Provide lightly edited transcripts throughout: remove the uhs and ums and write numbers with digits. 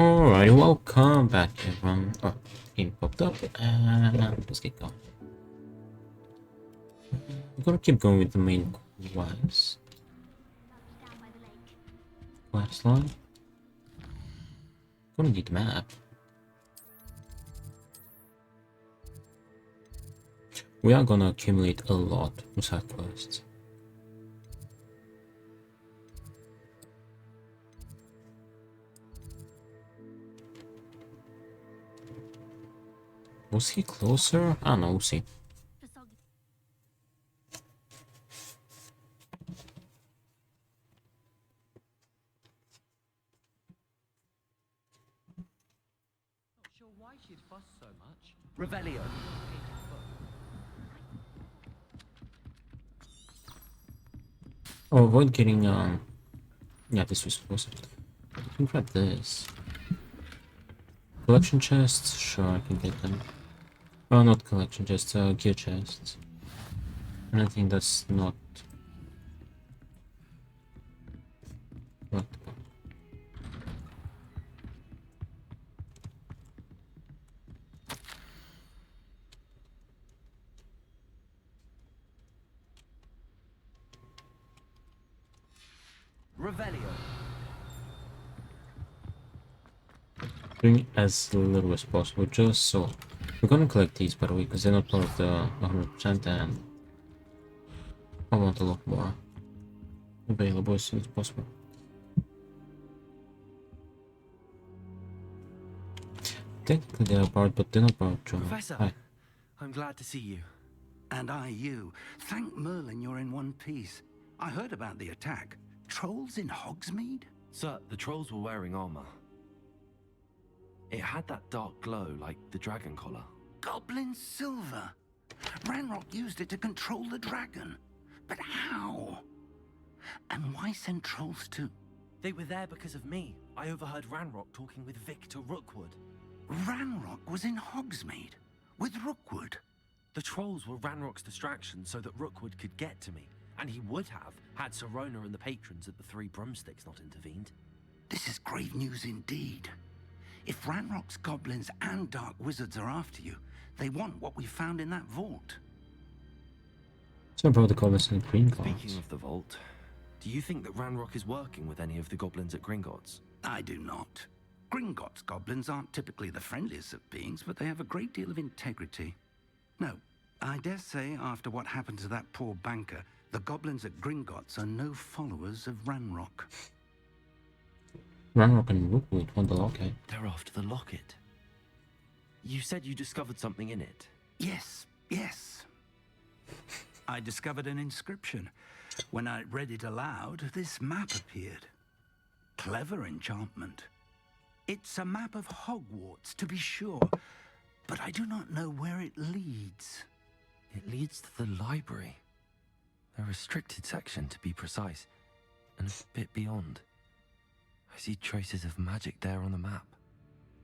Alright, welcome back everyone. Oh, game popped up and let's get going. We're gonna keep going with the main quest line. Gonna need the map. We are gonna accumulate a lot of side quests. Was he closer? I don't know, we'll see. Not sure why she'd fuss so much. Revelio. Oh, avoid getting yeah, this was closer. You can grab this. Collection chests? Sure, I can get them. Oh, not collection chests, gear chests. Anything that's not... What? Revelio. Doing as little as possible, just so. We're gonna collect these, by the way, because they're not part of the 100%, and I want a lot more available as soon as possible. Technically they're part, but they're not part. Professor, Hi. I'm glad to see you. And I you. Thank Merlin you're in one piece. I heard about the attack. Trolls in Hogsmeade? Sir, the trolls were wearing armor. It had that dark glow like the dragon collar. Goblin silver. Ranrock used it to control the dragon. But how? And why send trolls to... They were there because of me. I overheard Ranrock talking with Victor Rookwood. Ranrock was in Hogsmeade? With Rookwood? The trolls were Ranrock's distraction so that Rookwood could get to me. And he would have, had Sirona and the patrons at the Three Broomsticks not intervened. This is grave news indeed. If Ranrock's goblins and dark wizards are after you, they want what we found in that vault. So about the colors and green Speaking cards. of the vault, do you think that Ranrock is working with any of the goblins at Gringotts? I do not. Gringotts goblins aren't typically the friendliest of beings, but they have a great deal of integrity. No, I dare say after what happened to that poor banker, the goblins at Gringotts are no followers of Ranrock. Ranrock and Rookwood want the locket. They're after the locket. You said you discovered something in it. Yes, yes. I discovered an inscription. When I read it aloud, this map appeared. Clever enchantment. It's a map of Hogwarts, to be sure, but I do not know where it leads. It leads to the library. A restricted section, to be precise, and a bit beyond. I see traces of magic there on the map.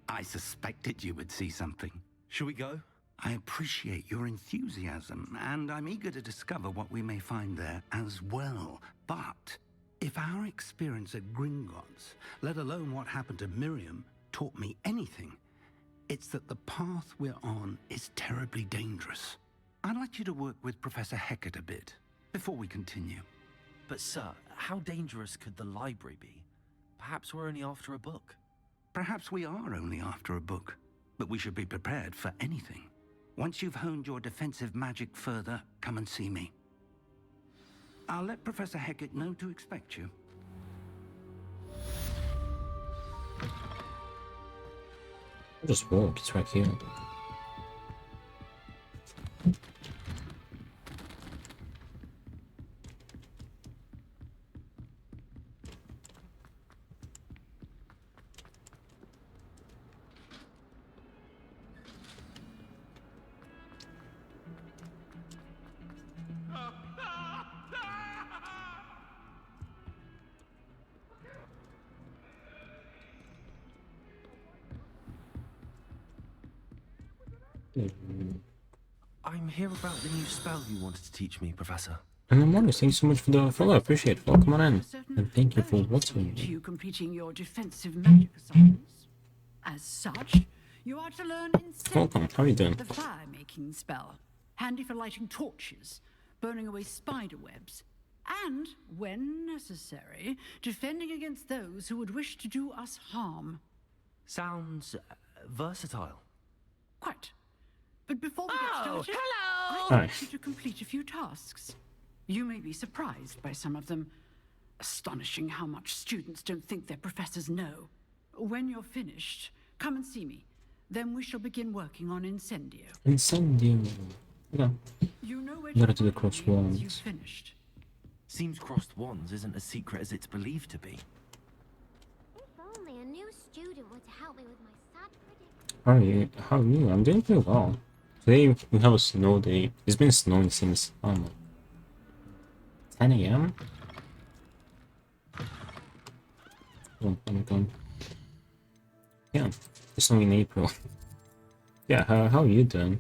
I suspected you would see something. Shall we go? I appreciate your enthusiasm, and I'm eager to discover what we may find there as well. But if our experience at Gringotts, let alone what happened to Miriam, taught me anything, it's that the path we're on is terribly dangerous. I'd like you to work with Professor Hecat a bit before we continue. But sir, how dangerous could the library be? Perhaps we're only after a book. Perhaps we are only after a book, but we should be prepared for anything. Once you've honed your defensive magic further, come and see me. I'll let Professor Hecat know to expect you. Just walk, it's right here. I'm here about the new spell you wanted to teach me, Professor. And I'm wondering, thank you so much for the follow, I appreciate it. Welcome on in. And thank you for watching. To you completing your defensive magic assignments. As such, you are to learn incendio, Welcome, how are you doing? the fire-making spell, handy for lighting torches, burning away spider webs, and, when necessary, defending against those who would wish to do us harm. Sounds versatile. Quite. But before we get started, hello! I'd like you to complete a few tasks. You may be surprised by some of them. Astonishing how much students don't think their professors know. When you're finished, come and see me. Then we shall begin working on Incendio. Incendio. Yeah. You know where Gotta to do the find cross me once you've wands. finished. Seems crossed wands isn't as secret as it's believed to be. If only a new student were to help me with my sad prediction. How are you? How are you? I'm doing pretty well. Today we have a snow day. It's been snowing since, I don't know, 10 a.m.? Oh, I'm gone. Yeah, it's snowing in April. Yeah, how are you doing?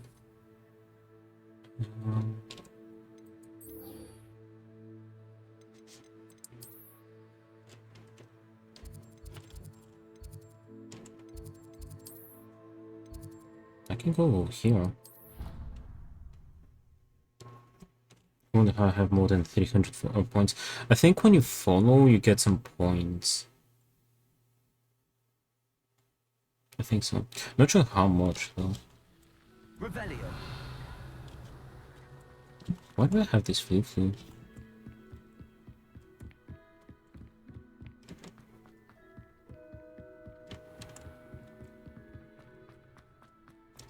I can go here. I wonder how I have more than 300 points. I think when you follow, you get some points. I think so. Not sure how much though. Revelio. Why do I have this flip-flip?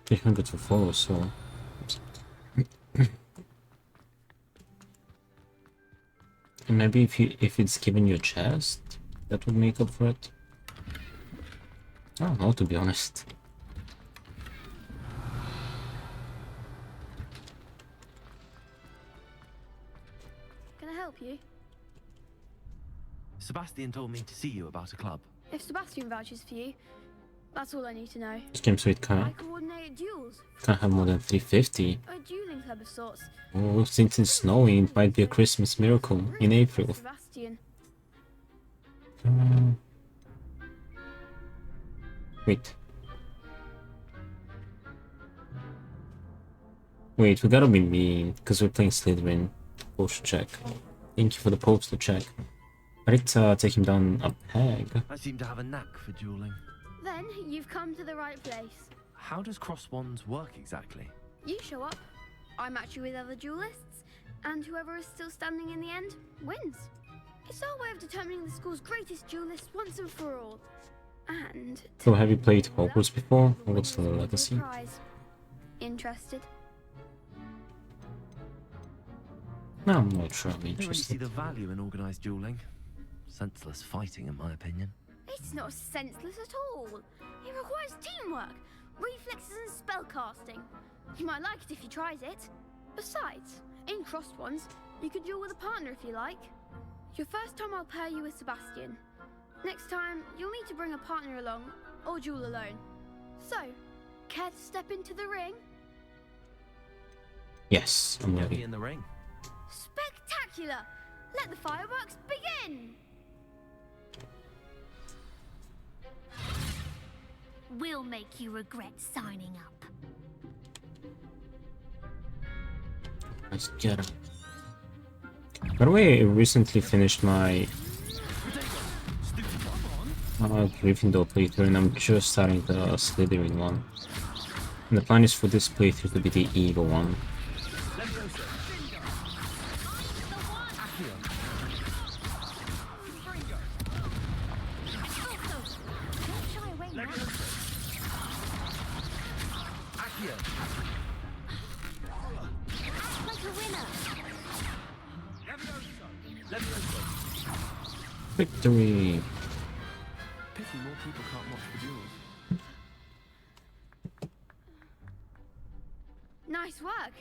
$300 to follow, so and maybe if it's given you a chest, that would make up for it. I don't know, to be honest. Can I help you? Sebastian told me to see you about a club. If Sebastian vouches for you, that's all I need to know. This game, so it I can't coordinate duels, have more than 350. a dueling club of sorts. Oh, since it's snowing, it might be a Christmas miracle in April. Sebastian. Wait. Wait, we gotta be mean, because we're playing Slytherin. Poster check. Thank you for the poster check. I did take him down a peg. I seem to have a knack for dueling. Then you've come to the right place. How does cross wands work exactly? You show up, I match you with other duelists, and whoever is still standing in the end wins. It's our way of determining the school's greatest duelist once and for all. And So have you played Hogwarts before? Or what's the legacy? prize. Interested? No, I'm not sure I'm I don't really see interested. the value in organized dueling. Senseless fighting, in my opinion. It's not senseless at all. It requires teamwork, reflexes and spellcasting. You might like it if you tries it. Besides, in crossed ones, you could duel with a partner if you like. Your first time I'll pair you with Sebastian. Next time, you'll need to bring a partner along, or duel alone. So, care to step into the ring? Yes, I'm Get me ready. in the ring. Spectacular! Let the fireworks begin! We'll make you regret signing up. Let's get him. By the way, I recently finished my Gryffindor playthrough, and I'm just starting the Slytherin one. And the plan is for this playthrough to be the evil one. Don't shy away now. Act like a winner. Victory! Pity more people can't watch the duels. Nice work!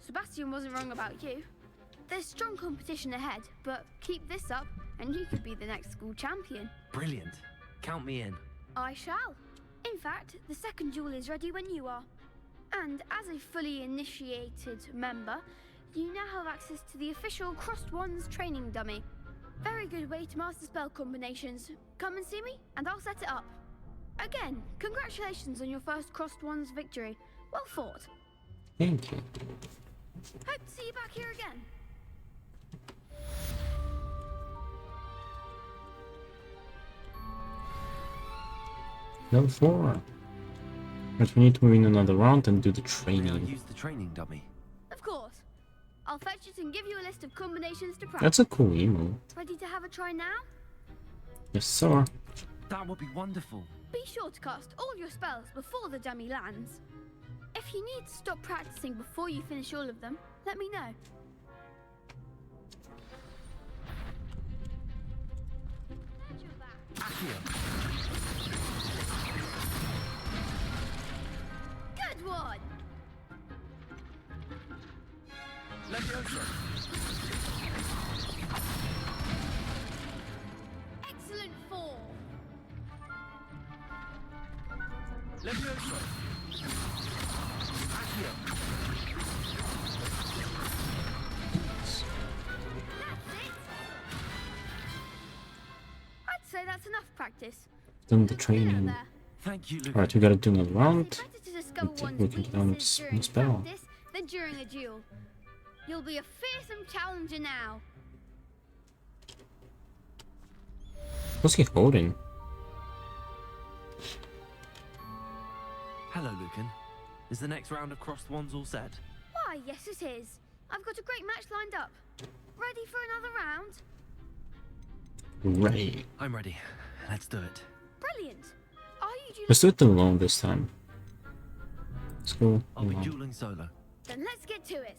Sebastian wasn't wrong about you. There's strong competition ahead, but keep this up and you could be the next school champion. Brilliant. Count me in. I shall. In fact, the second duel is ready when you are. And as a fully initiated member, you now have access to the official Crossed Wands training dummy. Very good way to master spell combinations. Come and see me, and I'll set it up. Again, congratulations on your first Crossed Ones victory. Well fought. Thank you. Hope to see you back here again. Level 4. But we need to win another round and do the May I training. use the training dummy? Of course. I'll fetch it and give you a list of combinations to practice. That's a cool emo. Ready to have a try now? Yes, sir. That would be wonderful. Be sure to cast all your spells before the dummy lands. If you need to stop practicing before you finish all of them, let me know. Watch your back. Accio. Good one! Leviosa. Excellent fall! Leviosa. Accio. That's it! I'd say that's enough practice. Done the Look good out training. there. Thank you, Lucan. Alright, we gotta do another round. It's better to discover Think one's we can get on weaknesses with during spell. practice than during a duel. You'll be a fearsome challenger now. What's he holding? Hello, Lucan. Is the next round of Crossed Ones all set? Why, yes it is. I've got a great match lined up. Ready for another round? Right. I'm ready. Let's do it. Brilliant. Are you dueling? Let's do it alone this time. Let's go I'll be alone. dueling solo. Then let's get to it.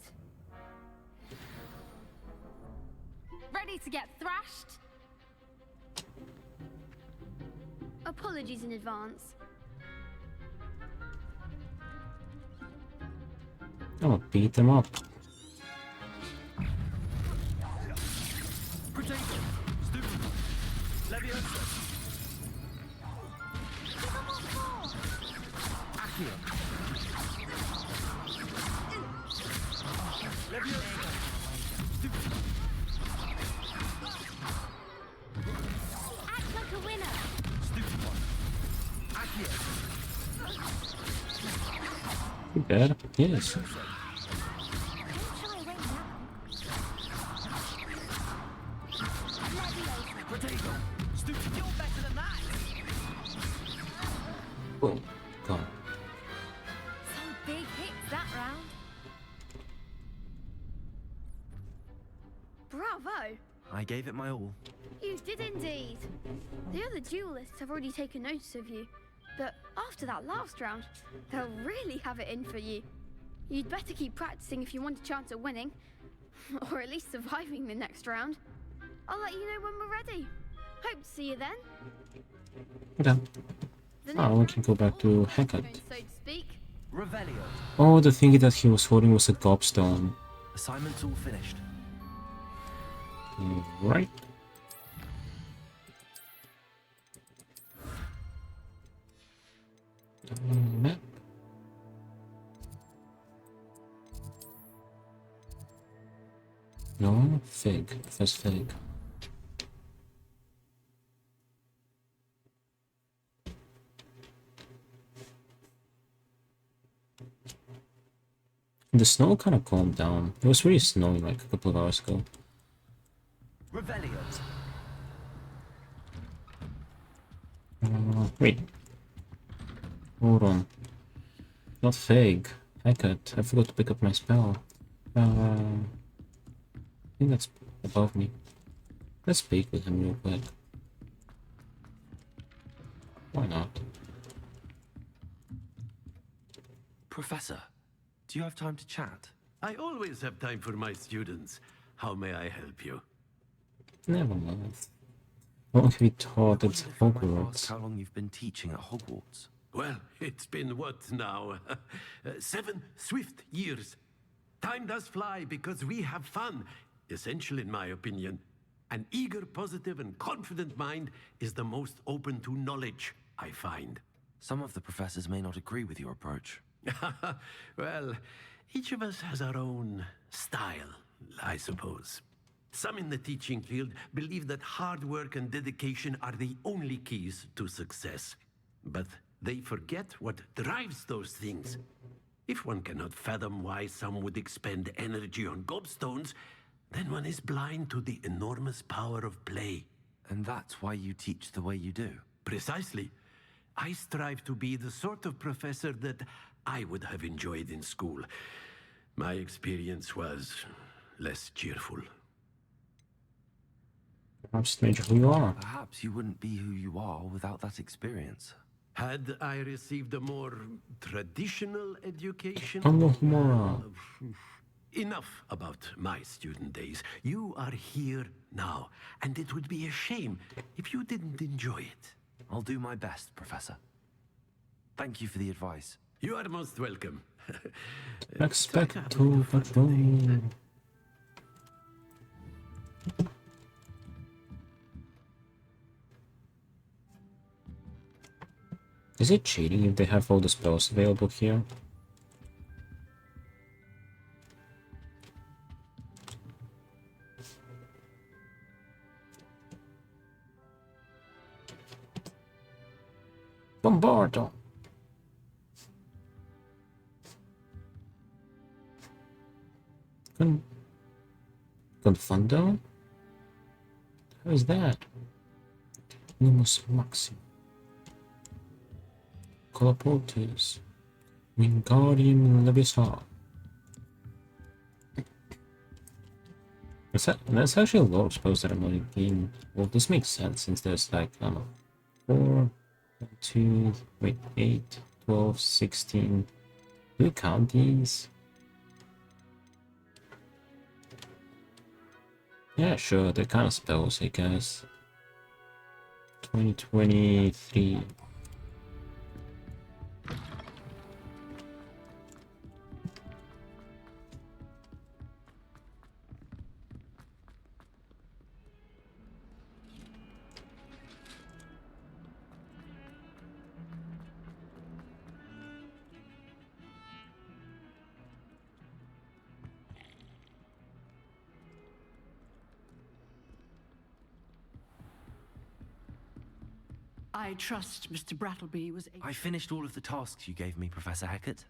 Ready to get thrashed? Apologies in advance. I'm gonna beat them up. Potato. Stupid. Leviosa. Accio. Leviosa. Stupid. Act like a winner. Stupid one. Accio. You bad? Yes. Don't shy away now. Leviosa. Potato. Stupid. You're better than that. Boom. Gone. Some big hits that round. Bravo. I gave it my all. You did indeed. The other duelists have already taken notice of you. But after that last round, they'll really have it in for you. You'd better keep practicing if you want a chance at winning. Or at least surviving the next round. I'll let you know when we're ready. Hope to see you then. Okay. The Oh, next we can go back to round is Hackett. almost so to speak. Revelio. Oh, the thingy that he was holding was a gobstone. Assignment's all finished. Right. Map. No, fig. First fig. The snow kind of calmed down. It was really snowing like a couple of hours ago. Revelio. Wait. Hold on. Not fig. Hackett. I forgot to pick up my spell. I think that's above me. Let's speak with him real quick. Why not? Professor, do you have time to chat? I always have time for my students. How may I help you? Never mind. What have you taught at If I might ask Hogwarts? how long you've been teaching at Hogwarts? Well, it's been what now? 7 swift years. Time does fly because we have fun. Essential in my opinion. An eager, positive, and confident mind is the most open to knowledge, I find. Some of the professors may not agree with your approach. Well, each of us has our own style, I suppose. Some in the teaching field believe that hard work and dedication are the only keys to success. But they forget what drives those things. If one cannot fathom why some would expend energy on gobstones, then one is blind to the enormous power of play. And that's why you teach the way you do. Precisely. I strive to be the sort of professor that I would have enjoyed in school. My experience was less cheerful. Perhaps it made you who you are. Perhaps you wouldn't be who you are without that experience. Had I received a more traditional education... Alohomora. Enough about my student days. You are here now, and it would be a shame if you didn't enjoy it. I'll do my best, Professor. Thank you for the advice. You are most welcome. Expecto Patronum. Is it cheating if they have all the spells available here? Bombardo. Confundo? How is that? Numus Maxim. Colapultis. Wingardium Leviosa. That's actually a lot of spells that I'm not in. Well, this makes sense since there's like, I don't know, 4, 2, wait, 8, 12, 16. Do we count these? Yeah, sure, they're kind of spells, hey guys. 2023. I trust Mr. Brattleby was able... I finished all of the tasks you gave me, Professor Hecat.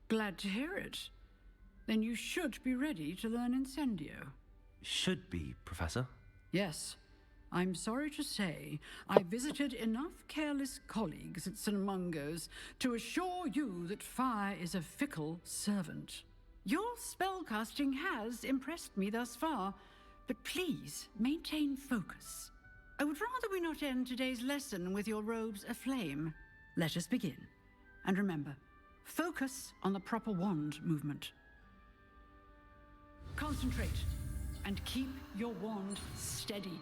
Glad to hear it. Then you should be ready to learn Incendio. Should be, Professor. Yes. I'm sorry to say, I visited enough careless colleagues at St. Mungo's to assure you that fire is a fickle servant. Your spellcasting has impressed me thus far, but please maintain focus. I would rather we not end today's lesson with your robes aflame. Let us begin. And remember, focus on the proper wand movement. Concentrate, and keep your wand steady.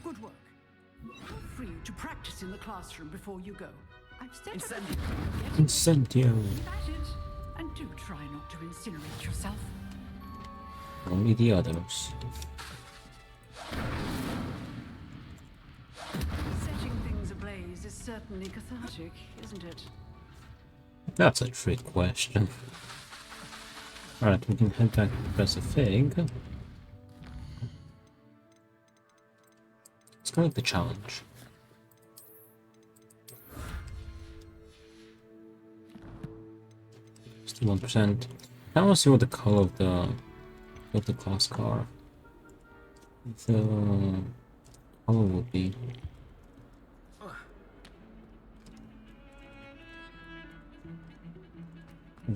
Good work. Feel free to practice in the classroom before you go. I've set Incendio. Incendio. At it, and do try not to incinerate yourself. Only the others. Setting things ablaze is certainly cathartic, isn't it? That's a trick question. Alright, we can head back to Professor Fig. Let's go with the challenge. Still 1%. I want to see what the color of the class car. The color will be.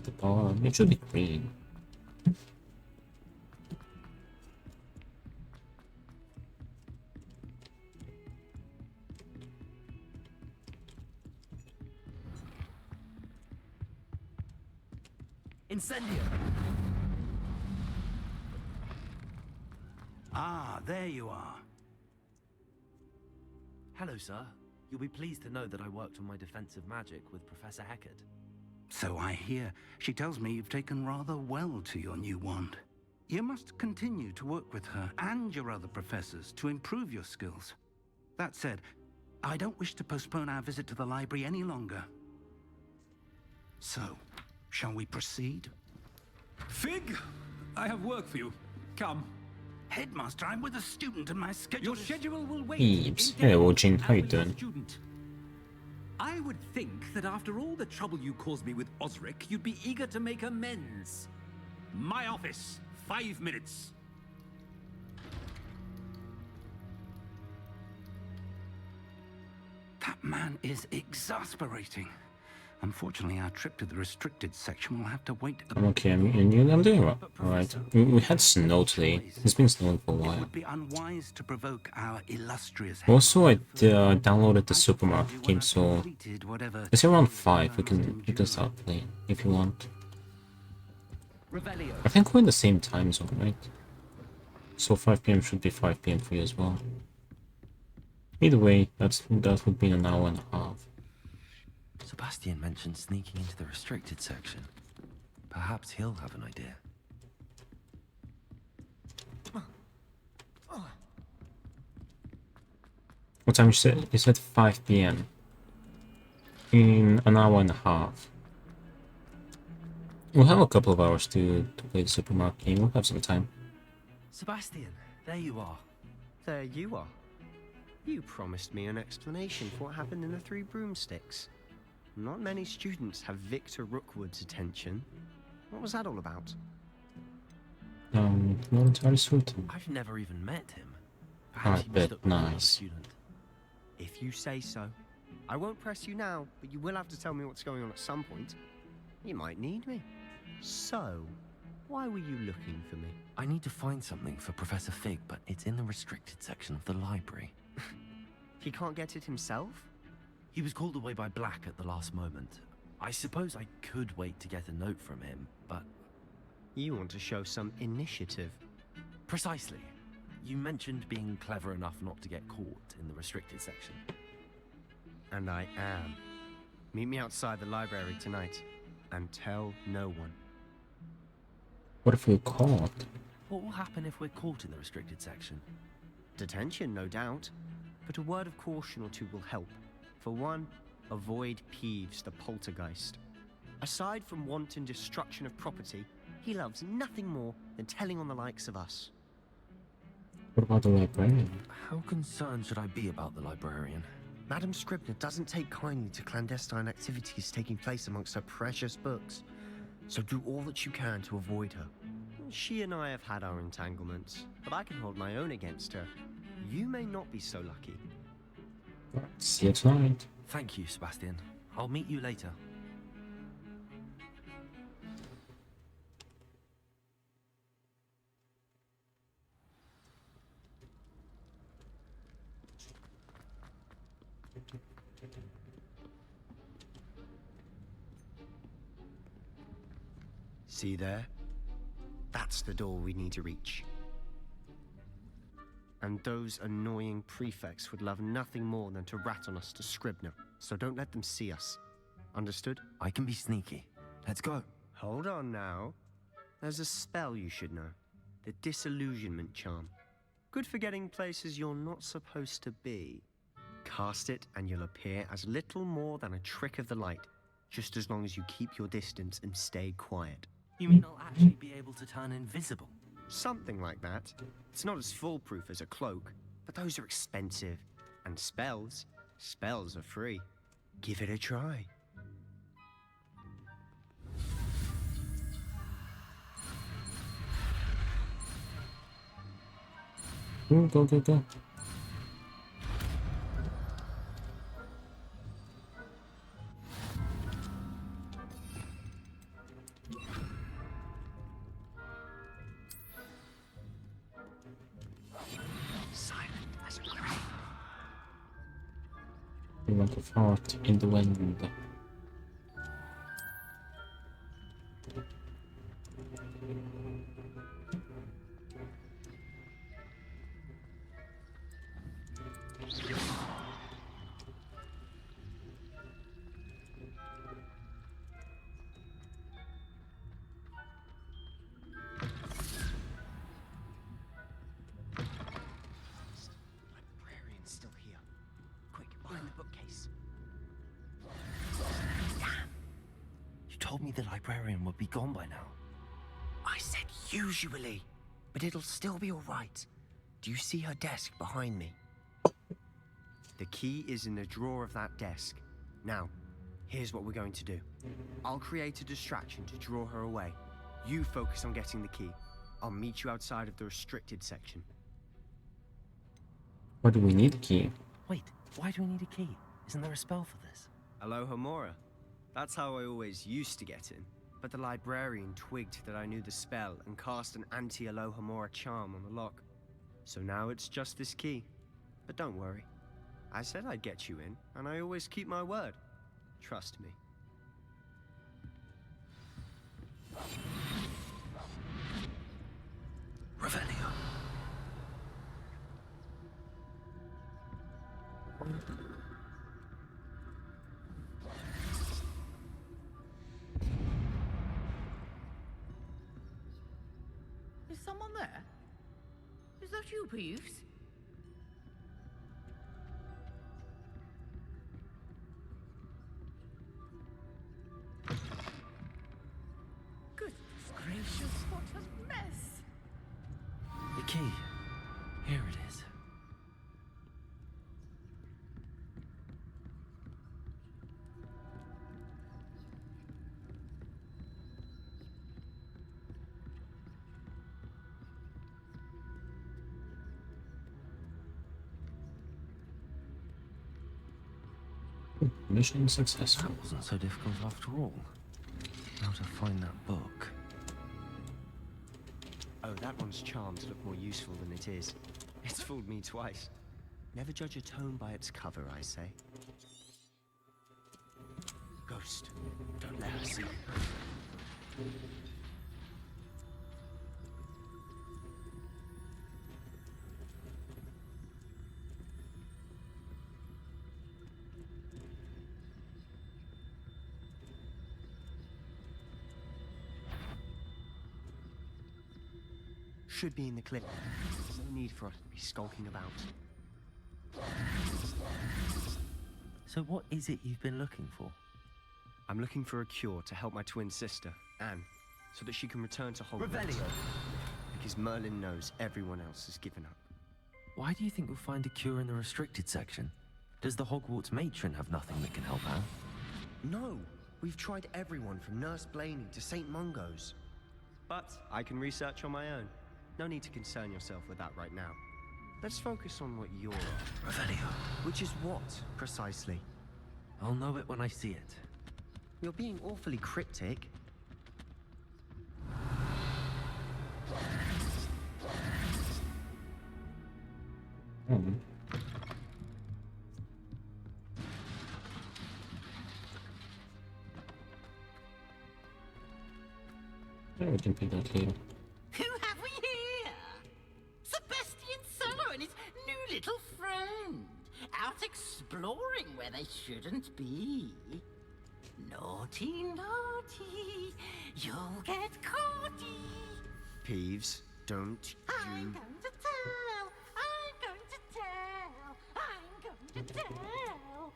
The power. It should be green. Incendio! Ah, there you are. Hello, sir. You'll be pleased to know that I worked on my defensive magic with Professor Hecat. So I hear. She tells me you've taken rather well to your new wand. You must continue to work with her and your other professors to improve your skills. That said, I don't wish to postpone our visit to the library any longer. So, shall we proceed? Fig, I have work for you. Come. Headmaster, I'm with a student and my schedule Your is... schedule will wait. Eves. indefinitely. Hello, Jin. How you And with a doing? student. I would think that after all the trouble you caused me with Osric, you'd be eager to make amends. My office. 5 minutes. That man is exasperating. Unfortunately, our trip to the restricted section will have to wait. I'm okay. I'm doing well. Alright. We had snow today. It's been snowing for a It while. would be unwise to provoke our illustrious Also, I headmaster. downloaded the I supermarket suppose you game, will have so completed whatever it's around task 5. We I can must endure. start playing if you want. Revelio. I think we're in the same time zone, right? So 5 p.m. should be 5 p.m. for you as well. Either way, that would be an hour and a half. Sebastian mentioned sneaking into the restricted section. Perhaps he'll have an idea. What time you said? You said 5 p.m. In an hour and a half. We'll have a couple of hours to play the supermarket game. We'll have some time. Sebastian, there you are. There you are. You promised me an explanation for what happened in the Three Broomsticks. Not many students have Victor Rookwood's attention. What was that all about? Not entirely certain. I've never even met him. I Perhaps he bet mistook me for another nice. student. If you say so. I won't press you now, but you will have to tell me what's going on at some point. You might need me. So, why were you looking for me? I need to find something for Professor Fig, but it's in the restricted section of the library. He can't get it himself? He was called away by Black at the last moment. I suppose I could wait to get a note from him, but... You want to show some initiative. Precisely. You mentioned being clever enough not to get caught in the restricted section. And I am. Meet me outside the library tonight, and tell no one. What if we're caught? What will happen if we're caught in the restricted section? Detention, no doubt. But a word of caution or two will help. For one, avoid Peeves the poltergeist. Aside from wanton destruction of property, he loves nothing more than telling on the likes of us. What about the librarian? How concerned should I be about the librarian? Madame Scribner doesn't take kindly to clandestine activities taking place amongst her precious books. So do all that you can to avoid her. She and I have had our entanglements, but I can hold my own against her. You may not be so lucky. See you tonight. Thank you, Sebastian. I'll meet you later. See there? That's the door we need to reach. And those annoying prefects would love nothing more than to rat on us to Scribner, so don't let them see us. Understood? I can be sneaky. Let's go. Hold on now. There's a spell you should know. The Disillusionment Charm. Good for getting places you're not supposed to be. Cast it and you'll appear as little more than a trick of the light, just as long as you keep your distance and stay quiet. You mean I'll actually be able to turn invisible? Something like that. It's not as foolproof as a cloak, but those are expensive. And spells are free. Give it a try. Go, go, go. We want to fart in the wind. Librarian's still here. Quick, behind the librarian would be gone by now. I said usually, but it'll still be all right. Do you see her desk behind me? The key is in the drawer of that desk. Now, here's what we're going to do. I'll create a distraction to draw her away. You focus on getting the key. I'll meet you outside of the restricted section. Why do we need a key? Wait, why do we need a key? Isn't there a spell for this? Alohomora. That's how I always used to get in. But the librarian twigged that I knew the spell and cast an anti-Alohomora charm on the lock. So now it's just this key. But don't worry. I said I'd get you in, and I always keep my word. Trust me. Revelio. Is someone there? Is that you, Peeves? Goodness gracious, what a mess! The key. Here it is. Mission successful. That wasn't so difficult after all. How to find that book? Oh, that one's charmed to look more useful than it is. It's fooled me twice. Never judge a tome by its cover, I say. Ghost, don't let her see you. Should be in the clip. There's no need for us to be skulking about. So what is it you've been looking for? I'm looking for a cure to help my twin sister, Anne, so that she can return to Hogwarts. Revelio. Because Merlin knows everyone else has given up. Why do you think you'll find a cure in the restricted section? Does the Hogwarts matron have nothing that can help her? No, we've tried everyone from Nurse Blaney to St. Mungo's. But I can research on my own. No need to concern yourself with that right now. Let's focus on what you're on. Revelio. Which is what, precisely? I'll know it when I see it. You're being awfully cryptic. Yeah, we can pick that here. Who have we here? Sebastian Solo and his new little friend, out exploring where they shouldn't be. Naughty, naughty, you'll get caughty. Peeves, don't I'm you... going to tell, I'm going to tell, I'm going to tell.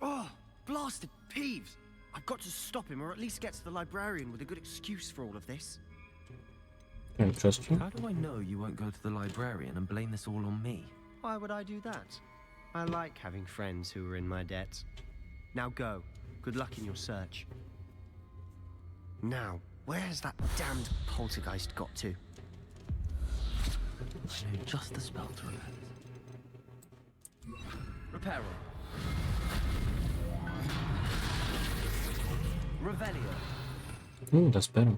Oh, blasted Peeves! I've got to stop him, or at least get to the librarian with a good excuse for all of this. Can I trust you? How do I know you won't go to the librarian and blame this all on me? Why would I do that? I like having friends who are in my debt. Now go. Good luck in your search. Now, where's that damned poltergeist got to? I know just the spell to relent. Reparo. Revelio. Ooh, that's better.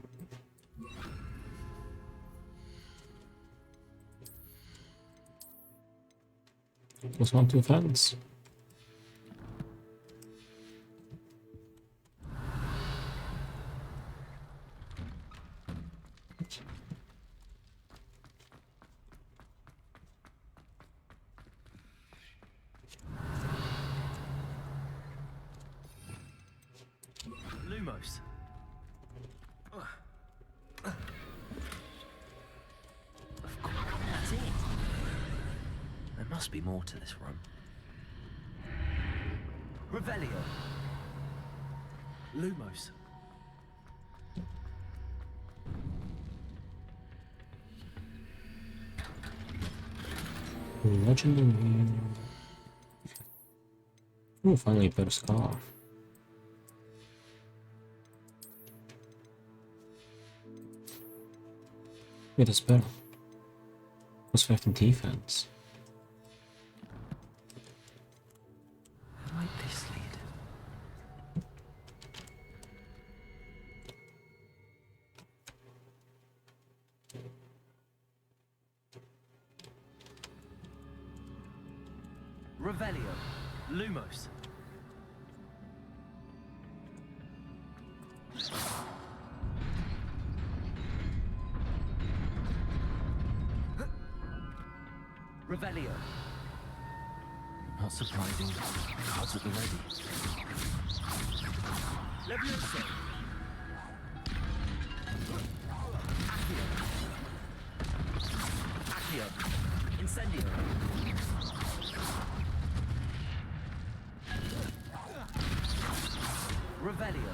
Plus 1 to offense. Lumos. Of course, that's it. There must be more to this room. Revelio. Lumos. Legendary. Oh, finally a better scarf. Wait, that's better. Plus 15 defense. Where might this lead? Revelio. Lumos. Revelio. Not surprising. Cards at the ready. Levioso. Accio. Accio. Incendio. Revelio.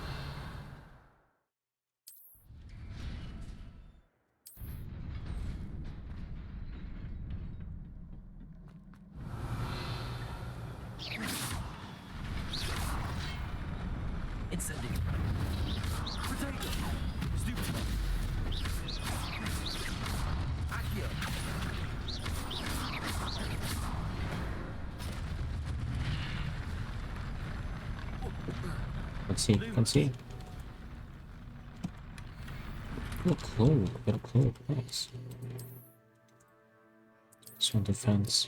Incendio. Potato. Stupid. Accio. Can't see. Oh, clue. Got a clue. Nice. Some defense.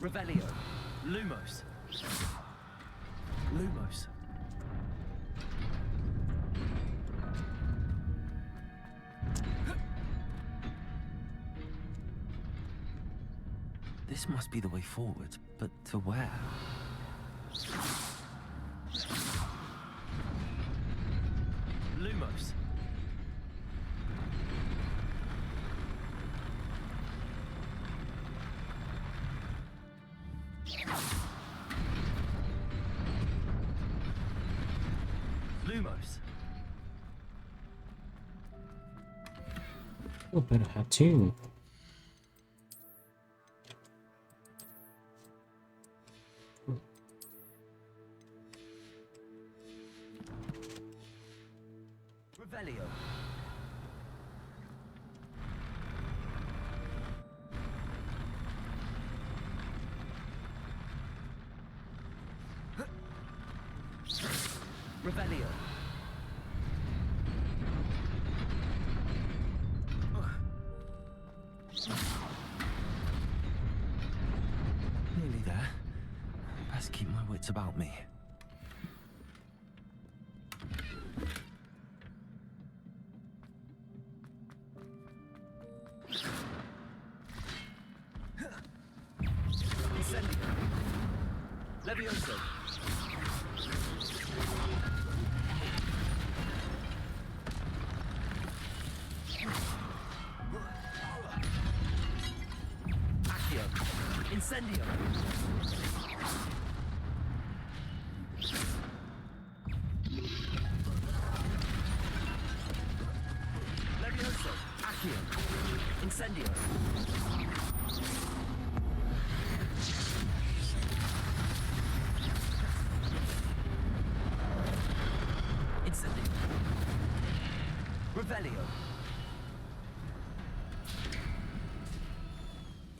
Revelio. Lumos. Lumos. This must be the way forward, but to where? Lumos. Lumos. Oh, better hat too. Revelio. Revelio. Nearly there. Best keep my wits about me. Incendio. Levioso. Accio. Incendio. Levioso. Accio. Incendio. Incendio. Revelio.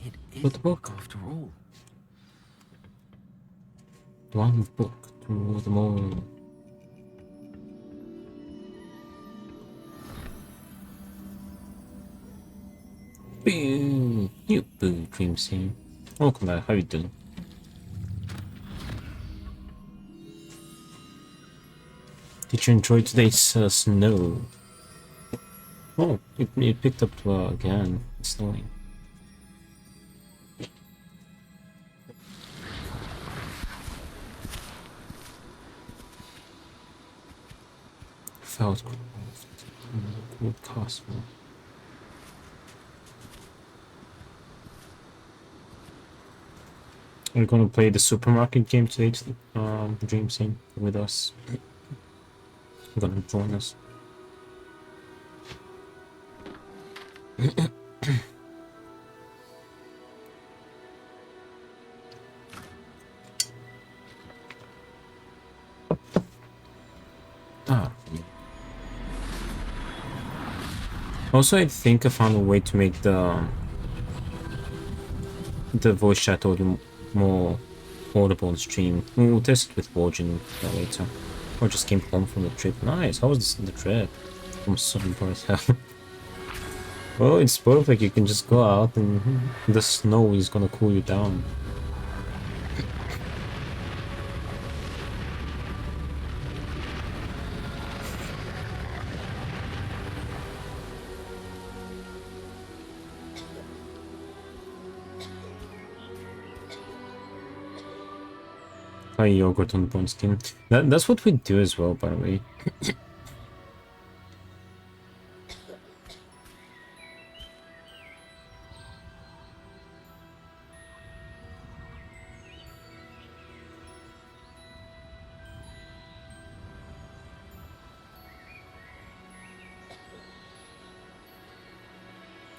It is But the book. after all. One book to the moon. Boo! You boo, Dream Scene. Welcome back, how you doing? Did you enjoy today's snow? Oh, it picked up again. It's snowing. Felt good castle. We're gonna play the supermarket game today, Dream Scene, with us. You're gonna join us. Ah. Also, I think I found a way to make the voice chat audio more audible on stream. We'll test it with Forging later. Or just came home from the trip. Nice. How was the trip? From Southern Paris. Well, it's perfect. You can just go out and the snow is gonna cool you down. Hi, yogurt on bone skin. That's what we do as well, by the way.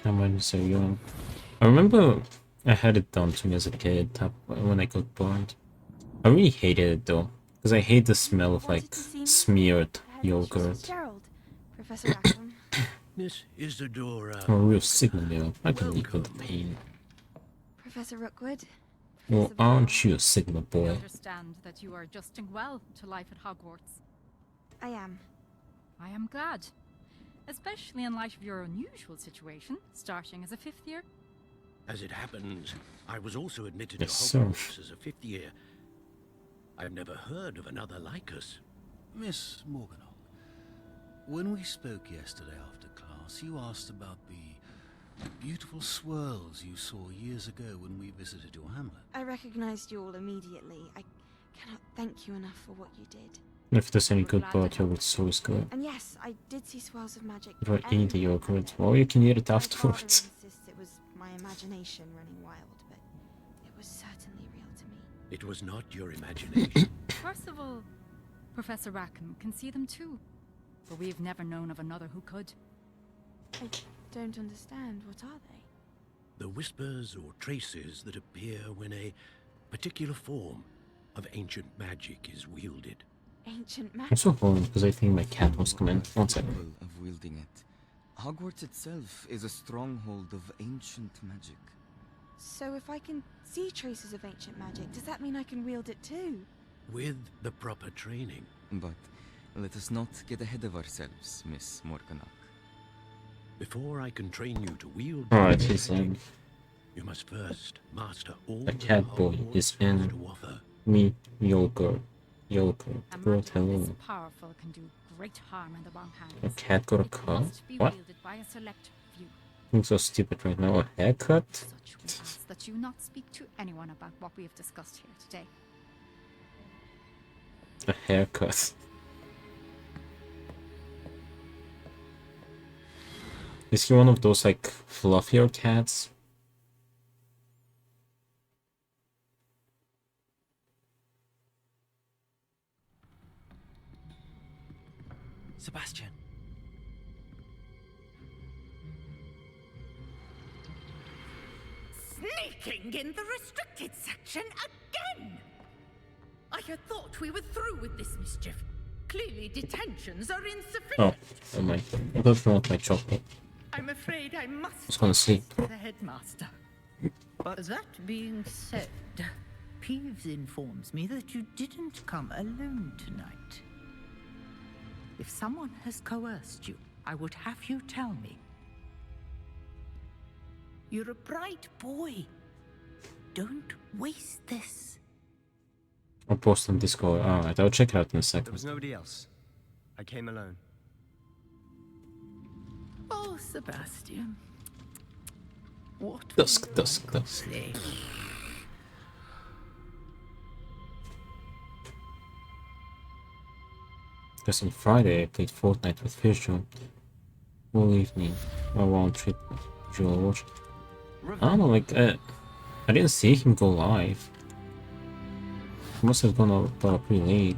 I'm so young. I remember I had it done to me as a kid when I got burned. I really hated it though, because I hate the smell of like smeared yogurt. Gerald, Professor Rackham. Miss Isadora. Or a real signal meal. I can live with the pain. Professor Rookwood. Well, aren't you a Sigma I boy? understand that you are adjusting well to life at Hogwarts. I am. I am glad. Especially in light of your unusual situation, starting as a 5th year. As it happens, I was also admitted Yes, to sir. Hogwarts as a 5th year. I've never heard of another like us. Miss Morganach, when we spoke yesterday after class, you asked about the beautiful swirls you saw years ago when we visited your hamlet. I recognized you all immediately. I cannot thank you enough for what you did. If there's any good part, yogurt is always good. And yes, I did see swirls of magic. If I eat the yogurt, or you can eat it My afterwards. father insists it was my imagination running wild, but it was certainly real to me. It was not your imagination. Percival, Professor Rackham can see them too. But we've never known of another who could. I don't understand. What are they? The whispers or traces that appear when a particular form of ancient magic is wielded. Ancient I'm magic. so home because I think my cat wants to come in. One second. Capable of wielding it. Hogwarts itself is a stronghold of ancient magic. So if I can see traces of ancient magic, does that mean I can wield it too? With the proper training. But let us not get ahead of ourselves, Miss Morganach. Before I can train you to wield Alright, the he's magic, in. you must first master all The that cat boy Hogwarts is has in. to offer. Me, yogurt. Yogurt. A Girl, magic hello. this powerful can do great harm in the wrong hands. A cat got a It cut? must be What? wielded by a select few. I'm so stupid right now. A haircut? Such we ask that you not speak to anyone about what we have discussed here today. A haircut. Is he one of those like fluffier cats? Sebastian. Sneaking in the restricted section again! I had thought we were through with this mischief. Clearly detentions are insufficient. Oh, oh my. I don't want my chocolate. I'm afraid I must I was gonna sleep. the headmaster. But that being said, Peeves informs me that you didn't come alone tonight. If someone has coerced you, I would have you tell me. You're a bright boy. Don't waste this. I'll post on Discord. Alright, I'll check it out in a There second. was nobody else. I came alone. Oh, Sebastian. What Dusk, dusk, dusk. play? Because on Friday I played Fortnite with Visual. All evening. Around trip. Visual watch. I don't know, like, I didn't see him go live. must have gone up pretty late.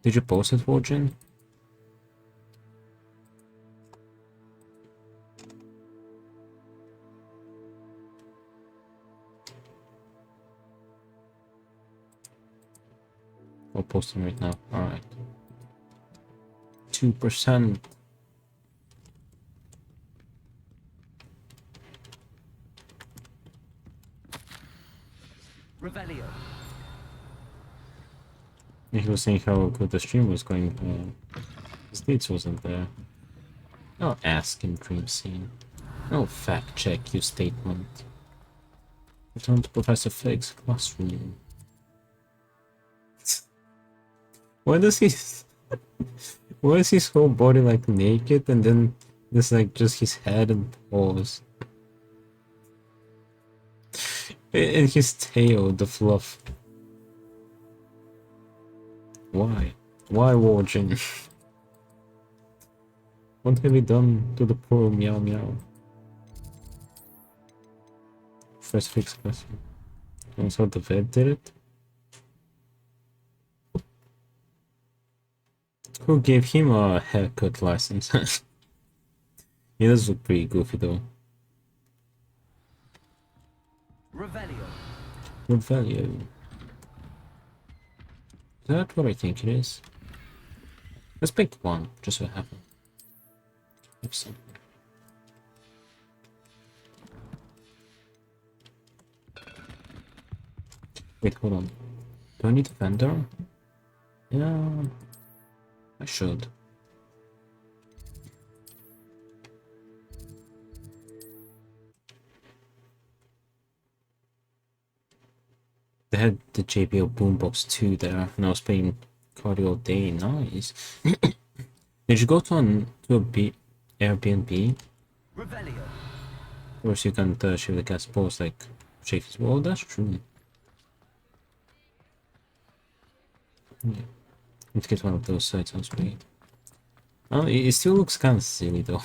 Did you post it, Virgin? I'll post them right now. Alright. 2%. Revelio. He was saying how good the stream was going. His Dehds wasn't there. I'll ask him, Dream Scene. I'll fact check your statement. Return to Professor Fig's classroom. Why does he... Why is his whole body like naked and then there's like just his head and paws? And his tail, the fluff. Why? Why, Warjin? What have you done to the poor Meow Meow? First fix question. And so the vet did it? Who gave him a haircut license? He does look pretty goofy though. Revelio. Revelio. Is that what I think it is? Let's pick one, just so it happens. Excellent. Wait, hold on. Do I need a vendor? Yeah, I should. They had the JBL Boombox 2 there, and I was playing cardio all day. Nice. Did you go to a Airbnb? Revelio. Or so you can shave the cat's paws like Shakespeare's. Well, that's true. Yeah. Let's get one of those sites on screen. Oh, it still looks kind of silly though.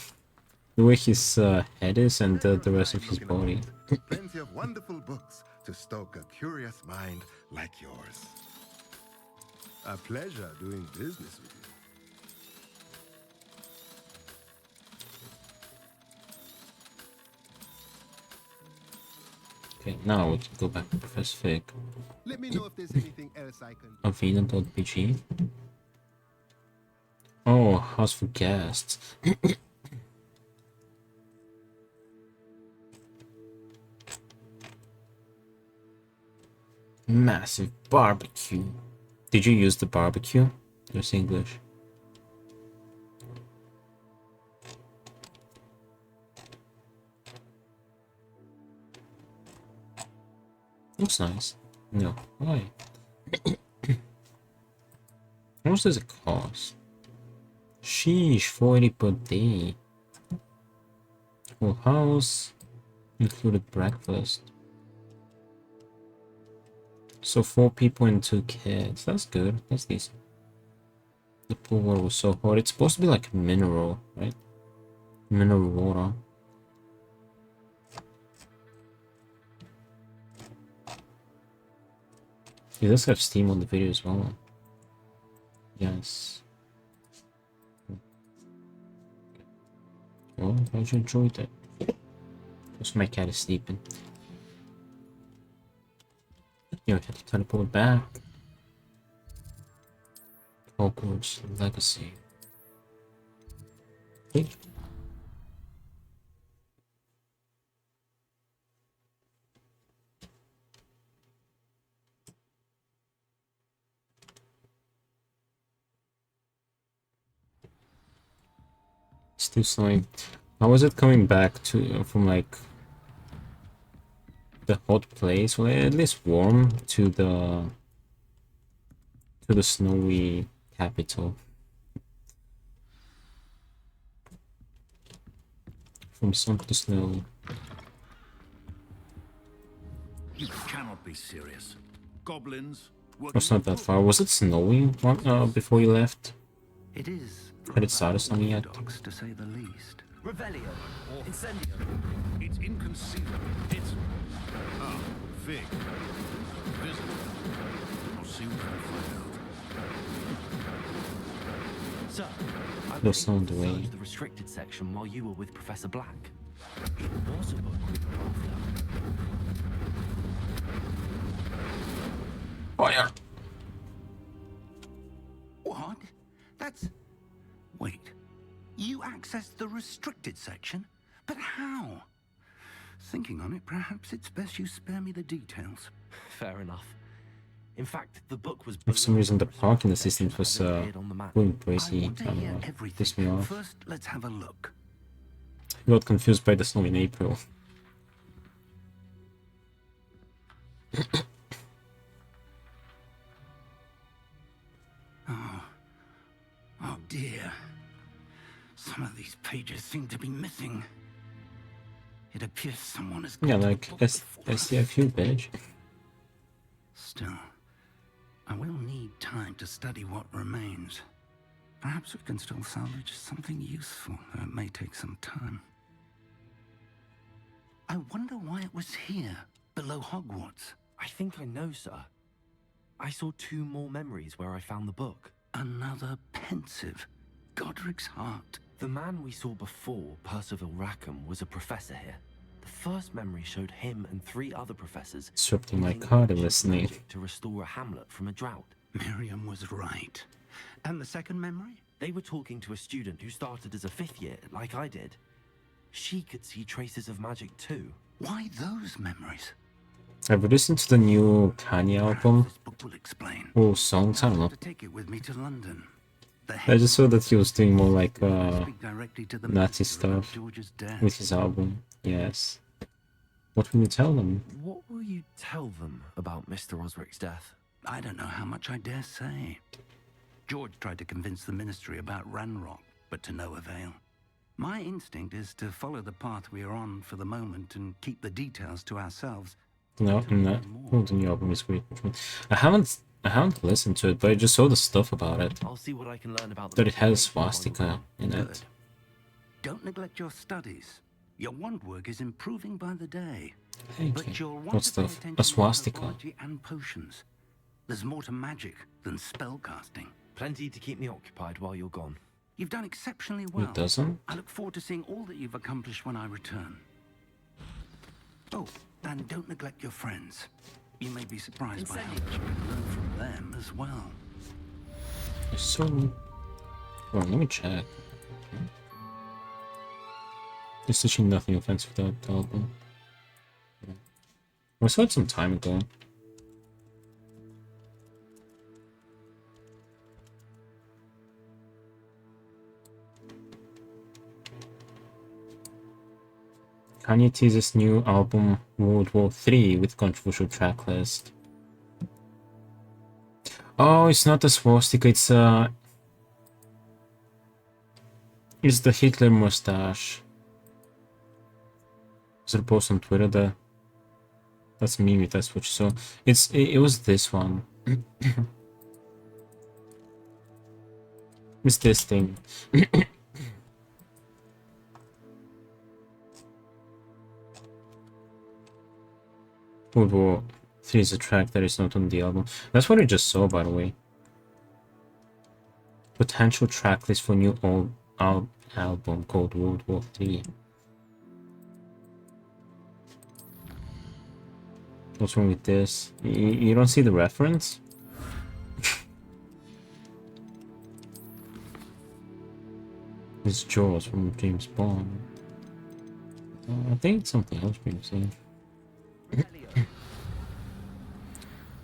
The way his head is and the rest of his body. Plenty of wonderful books to stoke a curious mind like yours. A pleasure doing business with you. Okay, now we can go back to Professor Fig. Let me know if there's anything else I can. Avena.pg. Oh, house for guests. Massive barbecue. Did you use the barbecue? There's English. Looks nice. No, why? How much does it cost? Sheesh, 40 per day. Full house, included breakfast. So 4 people and 2 kids. That's good. That's decent. The pool water was so hot. It's supposed to be like mineral, right? Mineral water. It does have Steam on the video as well. Yes. Well, I hope you enjoyed it. Just my cat is sleeping. You know, I had to teleport back. Hogwarts Legacy. Okay. Still snowing. How was it coming back to from like the hot place, well, at least warm, to the snowy capital? From sun to snow. You cannot be serious. Goblins. It's not that far. Was it snowing before you left? It is. Had it started snowing yet? To say the least. Revelio. Incendio. It's inconceivable. It's... Ah, Fig. Visible. soon we'll find out. Sir, I No was able sound to away. search the restricted section while you were with Professor Black. It was a book we were after. Fire! What? That's... Wait. You accessed the restricted section? But how? Thinking on it, perhaps it's best you spare me the details. Fair enough. In fact, the book was... For some reason, the parking assistant was going crazy. I want to hear everything. Pissed me off. First, let's have a look. I got confused by the snow in April. Oh dear. Some of these pages seem to be missing. It appears someone has Yeah, got like SCFU page. Still, I will need time to study what remains. Perhaps we can still salvage something useful, though it may take some time. I wonder why it was here, below Hogwarts. I think I know, sir. I saw 2 more memories where I found the book. Another pensive. Godric's heart. The man we saw before, Percival Rackham, was a professor here. The first memory showed him and 3 other professors Disrupting my using card ancient listening. magic to restore a hamlet from a drought. Miriam was right. And the second memory? They were talking to a student who started as a 5th year, like I did. She could see traces of magic too. Why those memories? Have you listened to the new Kanye album? This book will explain. Or songs? I don't know. To take it with me to London. I just saw that he was doing more like Speak directly to the Nazi minister about stuff George's death. with his album. Yes. What will you tell them? What will you tell them about Mr. Osric's death? I don't know how much I dare say. George tried to convince the ministry about Ranrock, but to no avail. My instinct is to follow the path we are on for the moment and keep the details to ourselves. No, no. Oh, the new album is great. I haven't listened to it, but I just saw the stuff about it. I'll see what I can learn about That it has swastika in it. Don't neglect your studies. Your wand work is improving by the day. Thank But you. you'll want What to pay stuff? attention A to swastika. herbology and potions. There's more to magic than spell casting. Plenty to keep me occupied while you're gone. You've done exceptionally well. It doesn't? I look forward to seeing all that you've accomplished when I return. Oh, and don't neglect your friends. You may be surprised by how much you can learn from them as well. So, well, let me check. There's actually nothing offensive with that album. I saw it some time ago. Kanye teases new album World War III with controversial track list. Oh, it's not a swastika, it's the Hitler mustache. Is there a post on Twitter that that's me, that's what you saw. It was this one. It's this thing. World War III is a track that is not on the album. That's what I just saw, by the way. Potential track list for new album called World War III. What's wrong with this? You don't see the reference? It's Jaws from James Bond. I think it's something else previously.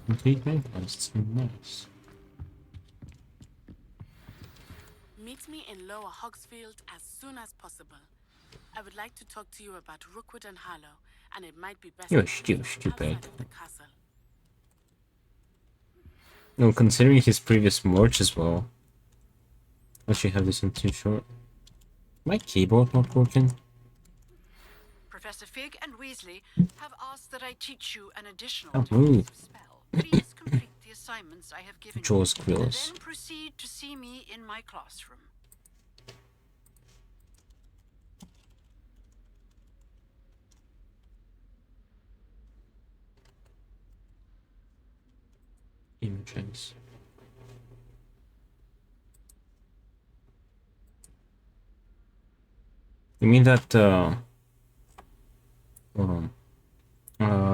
Complete main quests, nice. Meet me in Lower Hogsfield as soon as possible. I would like to talk to you about Rookwood and Harlow, and it might be best You're outside stupid. of the castle. No, considering his previous merch as well. Actually have this in too short. My keyboard not working? Professor Fig and Weasley have asked that I teach you an additional Oh, defensive spell. Please complete the assignments I have given Jaws you, and grills. then proceed to see me in my classroom. engines. You mean that hold on.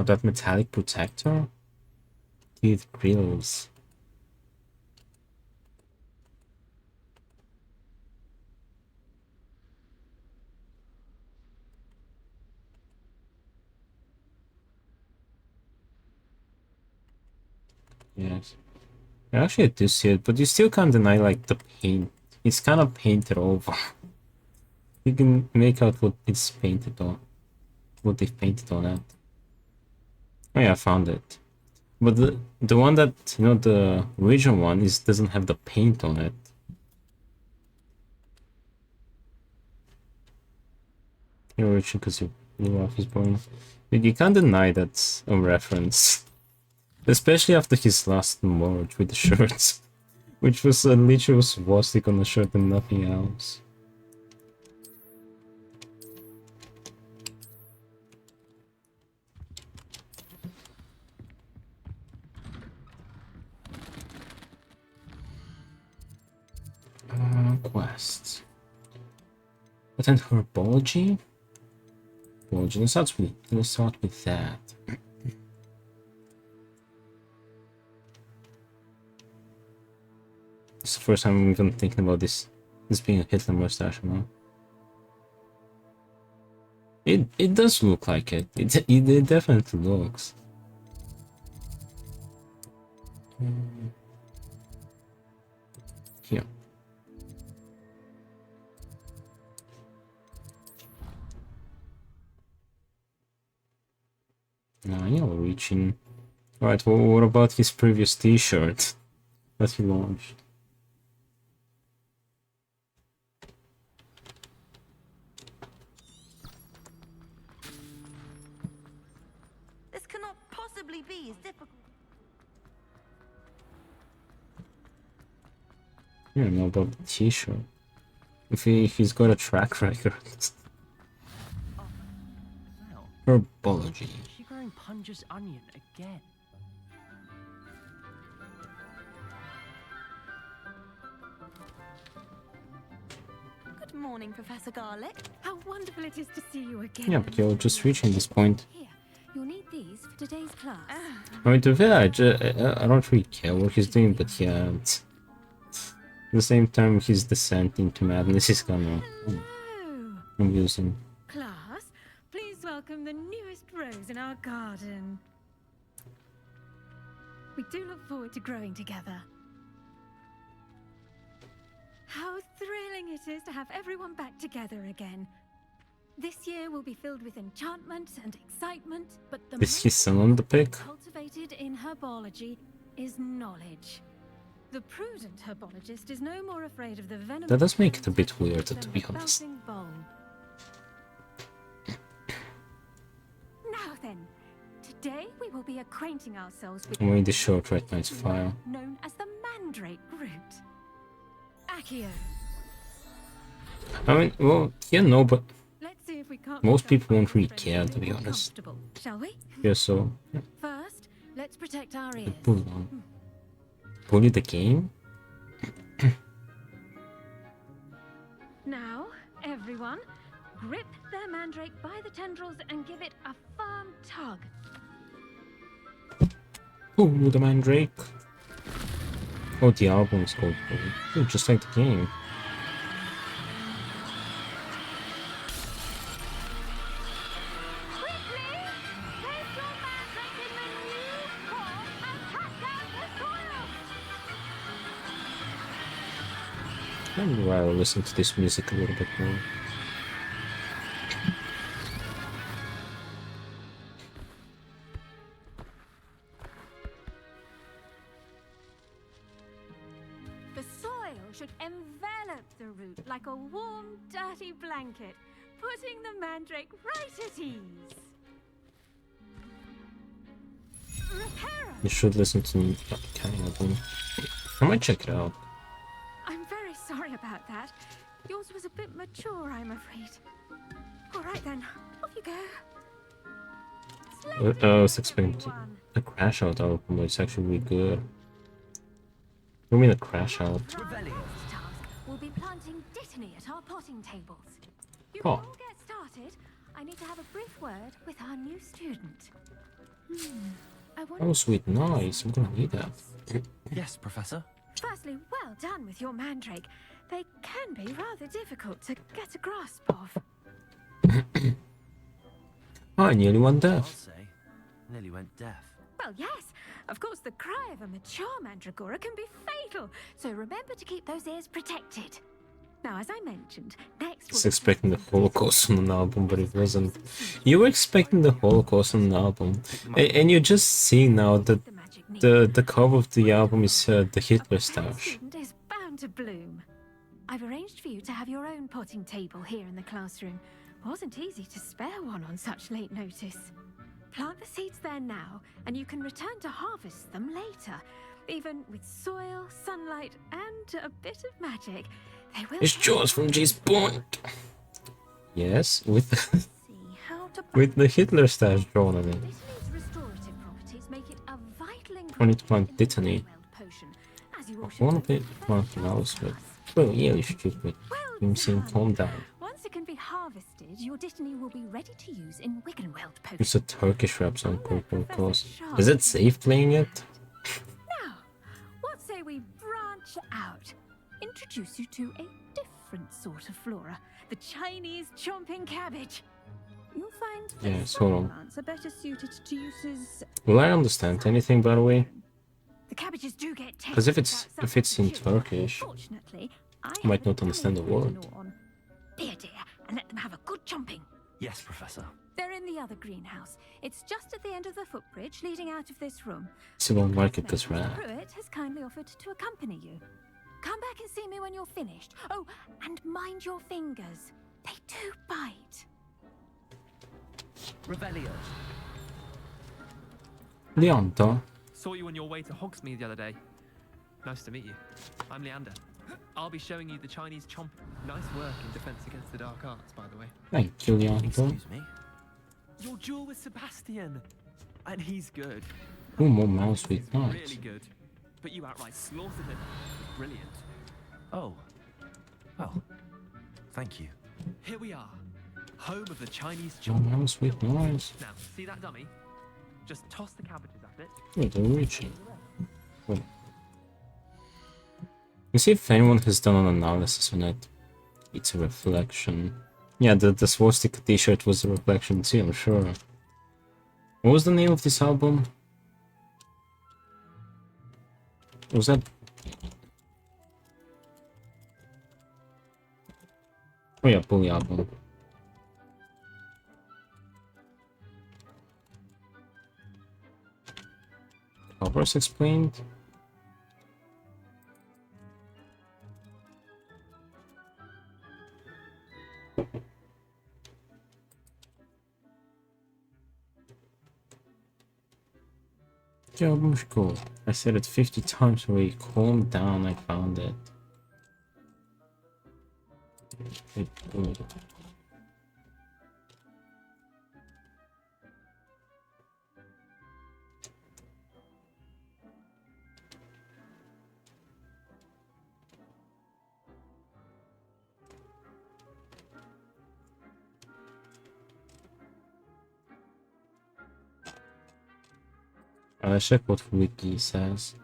That metallic protector? Teeth grills. Yes. Actually, I do see it, but you still can't deny like the paint. It's kind of painted over. You can make out what it's painted on. What they've painted on it. Oh yeah, I found it. But the one that, you know, the original one doesn't have the paint on it. You're rich because your wife is born. You can't deny that's a reference. Especially after his last merge with the shirts. Which was a literal swastika on the shirt and nothing else. Quests. Attend herbology? Herbology. Let's start with that. It's the first time I'm even thinking about this being a Hitler mustache, you know? It does look like it. It definitely looks. Here. Now you're reaching. Alright, well, what about his previous t-shirt that he launched? This cannot possibly be as difficult. I don't know about the t-shirt. If he's got a track record. Herbology. Is she growing Punja's onion again? Good morning, Professor Garlick. How wonderful it is to see you again. Yeah, but you're just reaching this point. Here, you'll need these for today's class. I mean, to be fair, I don't really care what he's doing, but yeah, at the same time, his descent into madness is kinda amusing. Class, please welcome the newest rose in our garden. We do look forward to growing together. How thrilling it is to have everyone back together again. This year will be filled with enchantment and excitement, but the Is his son on the pic? cultivated in herbology is knowledge. The prudent herbologist is no more afraid of the venom. That does make it a bit weird, to be honest. Now then, today we will be acquainting ourselves with I'm wearing this shirt right now, it's fire. known as the mandrake root. Accio. I mean, well, yeah, no, but Let's see if we can't most people won't really care, to be honest. comfortable, shall we? Yeah, so, yeah. First, let's protect our ears. Bully on. Bully the game? Now, everyone, grip their mandrake by the tendrils and give it a firm tug. Ooh, the mandrake. Oh, the album is called Bully. Ooh, just like the game. Maybe I'll listen to this music a little bit more. The soil should envelop the root like a warm, dirty blanket, putting the mandrake right at ease. Reparo! You should listen to me. I might check it out. I'm very sorry about that. Yours was a bit mature, I'm afraid. All right then, off you go. I was expecting a crash out album, but it's actually really good. You mean a crash out? First task will be planting Dittany at our potting tables. You Oh. can all get started. I need to have a brief word with our new student. I wonder. Oh, sweet, nice. I'm gonna need that. Yes, Professor. Firstly, well done with your mandrake. They can be rather difficult to get a grasp of. I nearly went I'll deaf. say. Nearly went deaf. Well, yes. Of course, the cry of a mature mandragora can be fatal, so remember to keep those ears protected. Now, as I mentioned, next I was we'll expecting the Holocaust on an album, but it wasn't. You were expecting the Holocaust on an album, and you're just seeing now that the cover of the album is the Hitler stash. student is bound to bloom. I've arranged for you to have your own potting table here in the classroom. Wasn't easy to spare one on such late notice. Plant the seeds there now, and you can return to harvest them later. Even with soil, sunlight, and a bit of magic, they will. It's Jaws from G's Point. Yes, with see how to with the Hitler stash drawn on it. Dittany's restorative properties make it a vital I ingredient need to plant Dittany. potion, as you all I should want to plant something else, but well, yeah, you stupid. I'm saying calm down. Once it can be harvested, your Dittany will be ready to use in Wiggenweld potion. It's a Turkish rap song, of course. Is it safe playing it? Now, what say we branch out? Introduce you to a different sort of flora, the Chinese chomping cabbage. You'll find that Yes, some hold on. plants are better suited to uses. Will I understand anything, by the way? The cabbages do get Because if tasty it's in Turkish, Fortunately, I I might not understand the word. Here, dear, and let them have a good chomping. Yes, Professor. They're in the other greenhouse. It's just at the end of the footbridge leading out of this room. Still don't like it this rap. Pruitt has kindly offered to accompany you. Come back and see me when you're finished. Oh, and mind your fingers. They do bite. Revelio. Leander. Saw you on your way to Hogsmeade the other day. Nice to meet you. I'm Leander. I'll be showing you the Chinese chomp. Nice work in defense against the dark arts, by the way. Thank you, Leander. Excuse me? Your duel with Sebastian. And he's good. Ooh, more mouse with He's nice. really good. But you outright slaughtered him. Brilliant. Oh. Well, thank you. Here we are. Home of the Chinese More chomp. mouse with nice. Now, see that dummy? Just toss the cabbages at it. Wait, they're reaching. Wait. You see if anyone has done an analysis on it. It's a reflection. Yeah, the swastika t-shirt was a reflection too, I'm sure. What was the name of this album? Was that... Oh yeah, Bully album. Hogwarts explained? The album's cool. I said it 50 times already. Calm down, I found it. Good. Let's check what Wiki says.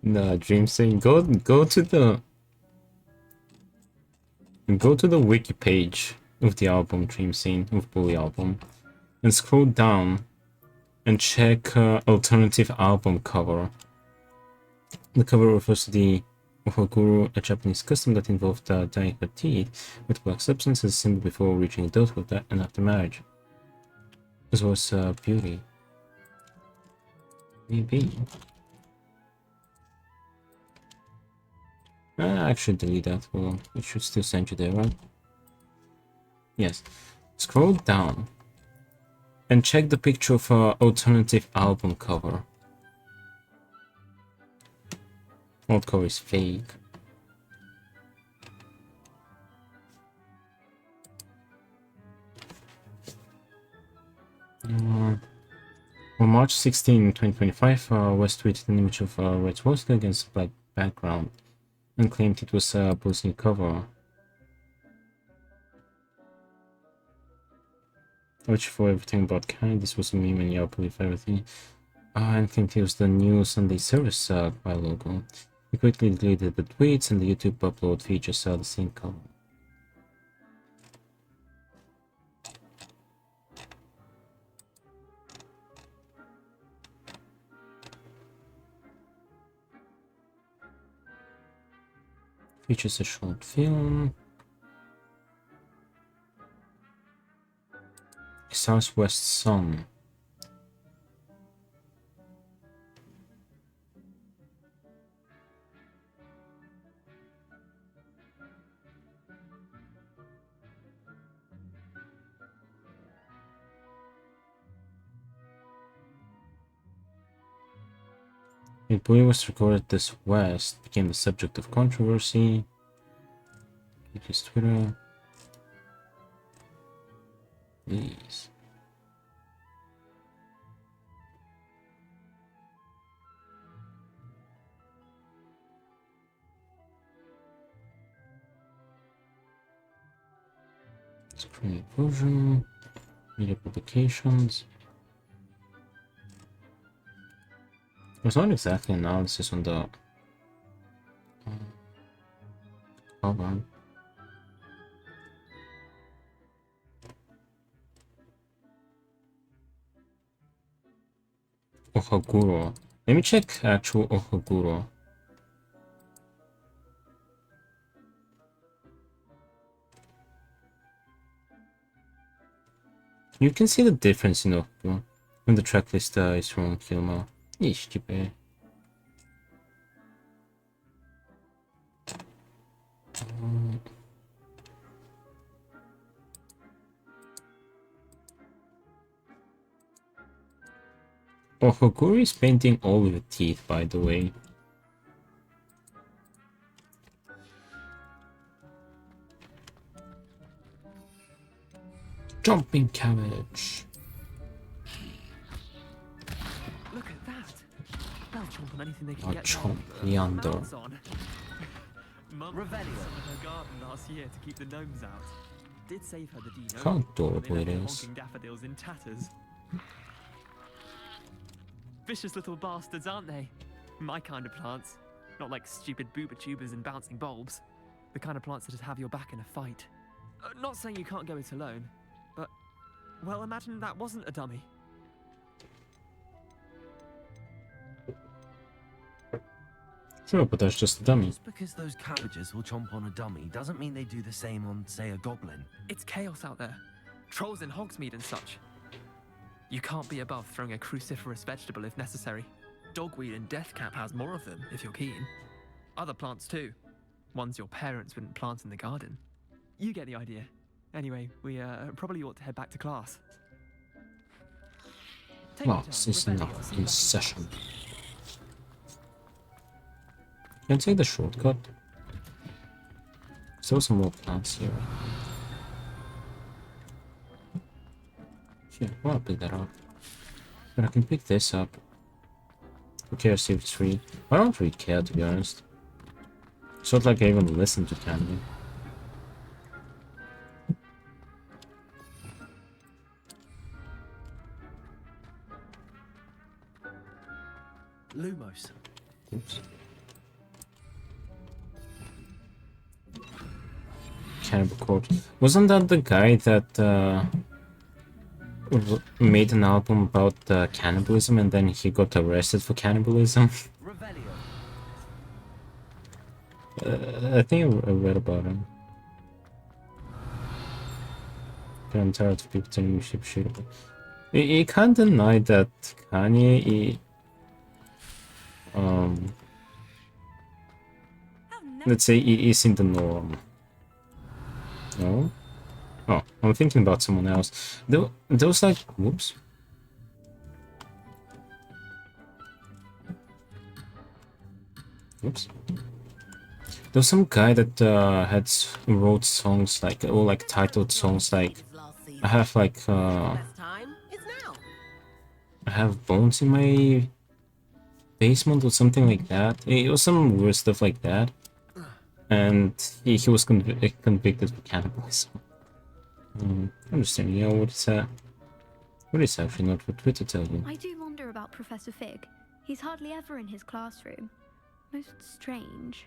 Nah, Dream saying go to the wiki page of the album Dream Scene of Bully album and scroll down and check alternative album cover. The cover refers to the Ohaguru, a Japanese custom that involved dyeing her teeth with black substance as a symbol before reaching adulthood and after marriage. This was beauty. Maybe. I should delete that. Well, it should still send you there, right? Yes. Scroll down and check the picture of an alternative album cover. Alt cover is fake. Or On March 16, 2025, West tweeted an image of red swastika against a black background and claimed it was a posting cover. Which, for everything about Kanye, this was a meme and yeah, I believe everything. And claimed it was the new Sunday service by logo. He quickly deleted the tweets and the YouTube upload features the same color. Features a short film. Southwest Sun. A boy was recorded this West became the subject of controversy. His Twitter. Please. Screen version. Media publications. There's not exactly analysis on the hold on. Ohaguro. Let me check actual Ohaguro. You can see the difference in Ohaguro when the tracklist is from Kilma. Yeesh, cheaper. Ohaguro is painting all with the teeth, by the way. Jumping cabbage. Look at that. They'll chomp on anything they can I'll get chomp their Leander. mouths on. Mum put some in her garden last year to keep the gnomes out. Did save her the Look how adorable they it left the is. honking daffodils in tatters. Vicious little bastards, aren't they? My kind of plants. Not like stupid booba tubers and bouncing bulbs. The kind of plants that just have your back in a fight. Not saying you can't go it alone, but, well, imagine that wasn't a dummy. Sure, but that's just a dummy. Just because those cabbages will chomp on a dummy doesn't mean they do the same on, say, a goblin. It's chaos out there. Trolls in Hogsmeade and such. You can't be above throwing a cruciferous vegetable if necessary. Dogweed and deathcap has more of them, if you're keen. Other plants too. Ones your parents wouldn't plant in the garden. You get the idea. Anyway, we probably ought to head back to class. Class is not in session. Can I take the shortcut? Still some more plants here. Shit, well, I'll pick that up. But I can pick this up. Who cares if it's free? I don't really care, to be honest. It's not like I even listen to Candy. Lumos. Oops. Cannibal Corpse. Wasn't that the guy that made an album about cannibalism and then he got arrested for cannibalism? I think I read about him. But I'm tired of people telling me shit about it. You can't deny that Kanye, let's say he isn't the norm. No? Oh, I'm thinking about someone else. There was like, whoops. Oops. There was some guy that wrote songs like, or like titled songs like, I have like, I I have bones in my basement or something like that. It was some weird stuff like that. And he was convicted for cannibalism. Understand, you know, what is actually not what Twitter tells you. I do wonder about Professor Fig. He's hardly ever in his classroom. Most strange.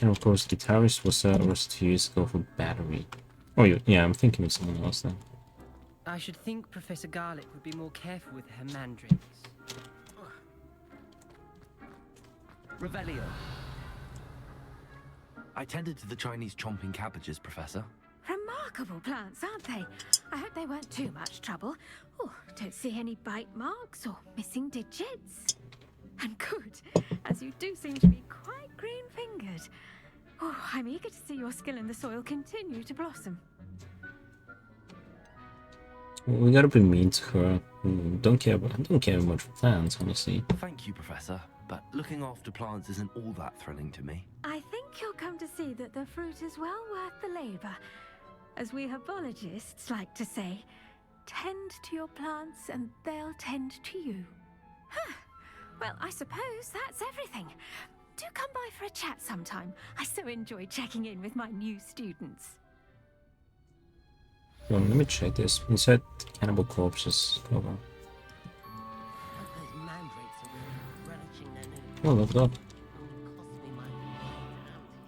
And of course, guitarist was arrested 2 years ago for battery. Oh, yeah, I'm thinking of someone else then. I should think Professor Garlic would be more careful with her mandarins. Revelio. I tended to the Chinese chomping cabbages, Professor. Remarkable plants, aren't they? I hope they weren't too much trouble. Oh, don't see any bite marks or missing digits. And good, as you do seem to be quite green-fingered. Oh, I'm eager to see your skill in the soil continue to blossom. Well, we gotta be mean to her. Don't care much for plants, honestly. Thank you, Professor, but looking after plants isn't all that thrilling to me. I think you'll come to see that the fruit is well worth the labor. As we herbologists like to say, tend to your plants and they'll tend to you. Huh. Well, I suppose that's everything. Do come by for a chat sometime. I so enjoy checking in with my new students. Well, let me check this. Inside Cannibal Corpse's cover. Oh, look it up.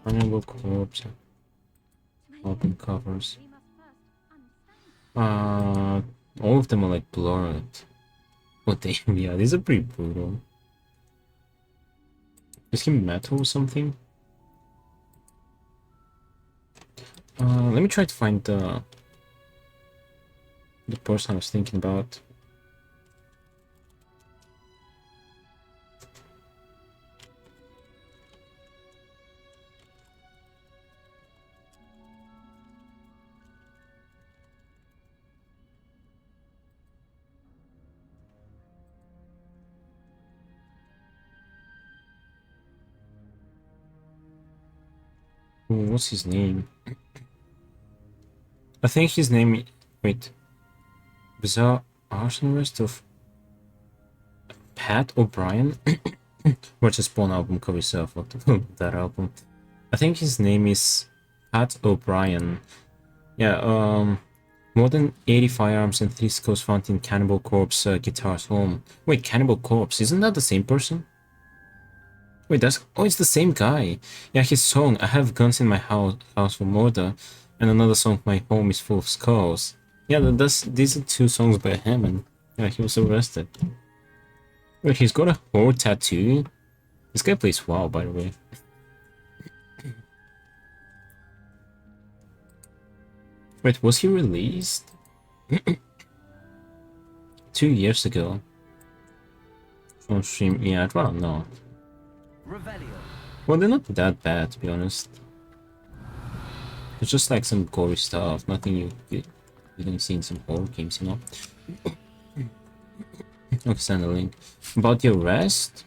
Cannibal Corpse. Open covers. All of them are like blurred. Oh damn, yeah, these are pretty brutal. Is he metal or something? Let me try to find the person I was thinking about. What's his name? I think his name. Wait. Bizarre Arsonist of Pat O'Brien? Watch the Spawn album cover yourself. What that album? I think his name is Pat O'Brien. Yeah, more than 80 firearms and 3 skulls found in Cannibal Corpse guitar's home. Wait, Cannibal Corpse, isn't that the same person? Wait, that's... Oh, it's the same guy. Yeah, his song, I have guns in my house for murder, and another song, My Home is Full of Skulls. Yeah, these are 2 songs by him, and yeah, he was arrested. Wait, he's got a horror tattoo? This guy plays WoW, by the way. Wait, was he released? 2 years ago. On stream, yeah, I'd rather not. Well, they're not that bad, to be honest. It's just like some gory stuff, nothing you didn't see in some horror games, you know? Okay, send a link. About the arrest?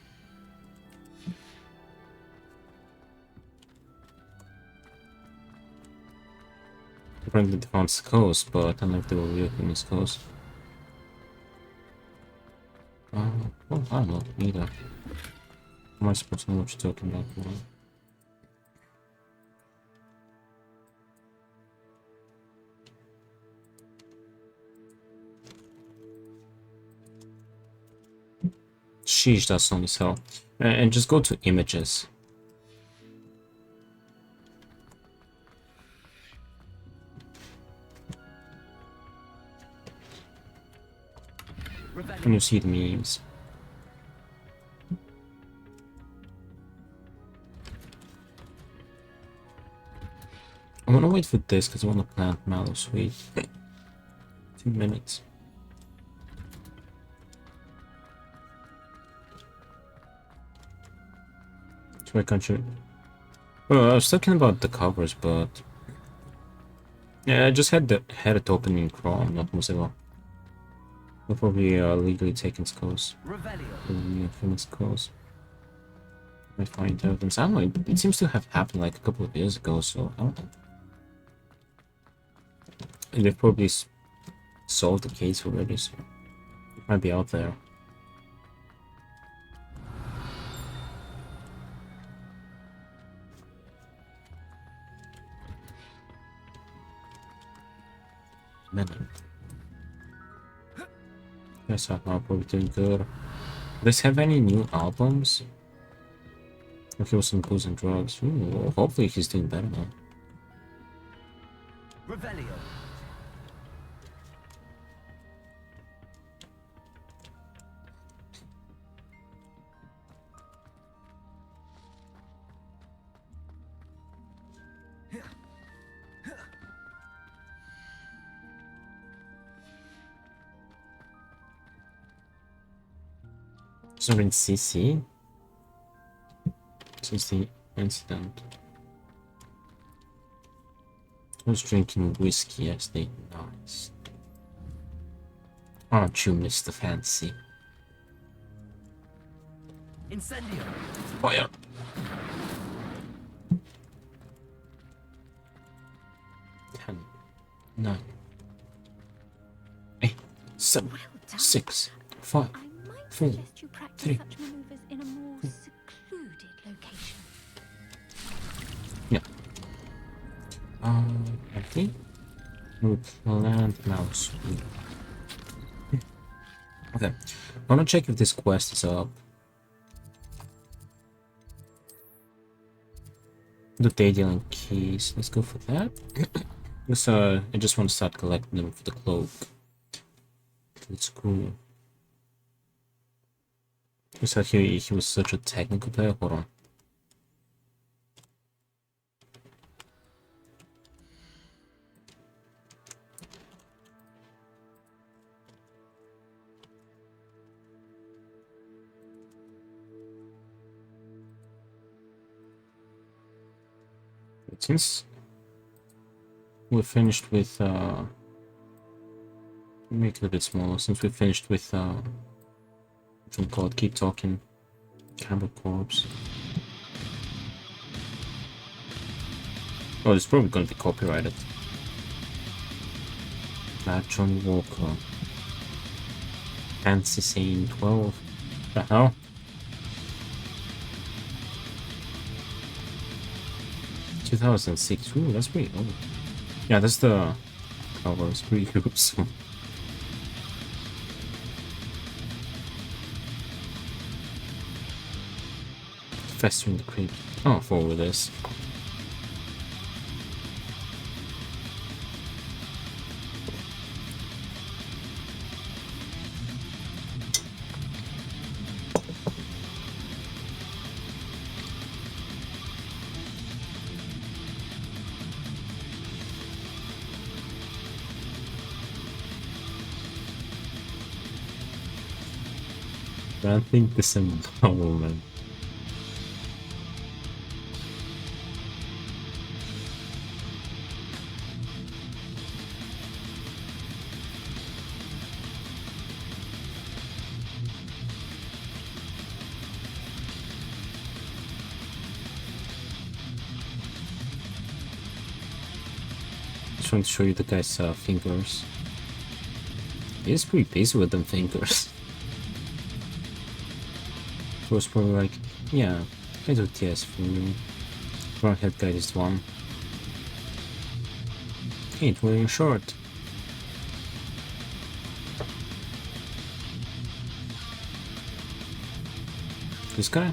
Apparently they found skulls, but I don't know if they were real human skulls. Well, I don't know, either. Am I supposed to know what you're talking about? Sheesh, that song is hell. And just go to images. And you see the memes. I wanna wait for this because I wanna plant mallow sweet. 2 minutes. Why can't you? Well, I was talking about the covers, but yeah, I just had it open in Chrome, not Mozilla. We're probably legally taking skulls. Human skulls. Might find evidence. I don't know. It seems to have happened like a couple of years ago, so I don't know. And they've probably solved the case already, so it might be out there. minute. Yes, I'm probably doing good. Do they have any new albums? If he was on booze and drugs. Ooh, hopefully he's doing better now. Revelio. So in CC? Since the incident. Who's drinking whiskey as they nice? Aren't you, Mr. Fancy? Incendio. Fire! 10, 9, 8, 7, 6, 5, 4, 3. Such maneuvers in a more secluded location. Yeah. Okay. Move, land, mouse. Okay. I wanna check if this quest is up. The day dealing keys. Let's go for that. Because I just want to start collecting them for the cloak. It's cool. You said he was such a technical player. Hold on. Since we're finished with make it a bit smaller, since we finished with what's it called, keep talking, Campbell Corpse. Oh, it's probably gonna be copyrighted. That Johnny Walker. Fancy saying 12. The hell? Two 2006. Ooh, that's pretty old. Yeah, that's the cover. It's pretty good. So. Fester in the Crypt. Oh, forward this. I think this is a woman. Just want to show you the guy's fingers. He's pretty busy with them fingers. Was probably like, yeah, I do TS for you. Brownhead guy is one. Hey, it's wearing short. This guy?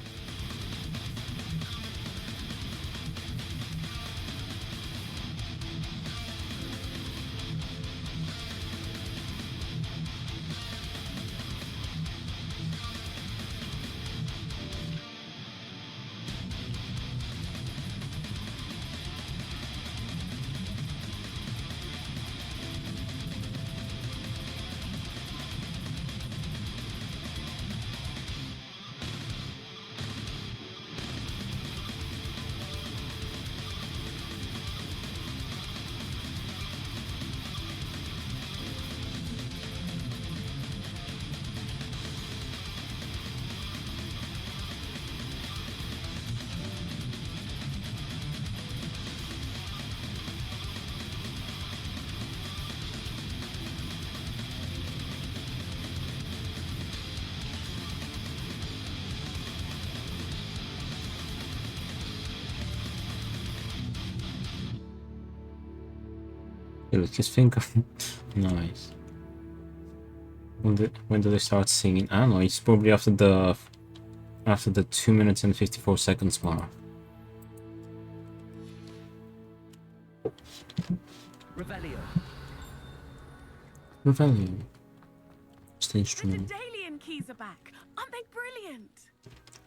Look, his finger. Nice. When do they start singing? I don't know. It's probably after the 2 minutes and 54 seconds mark. Revelio. Revelio. It's the The instrument. Daedalian keys are back. Aren't they brilliant?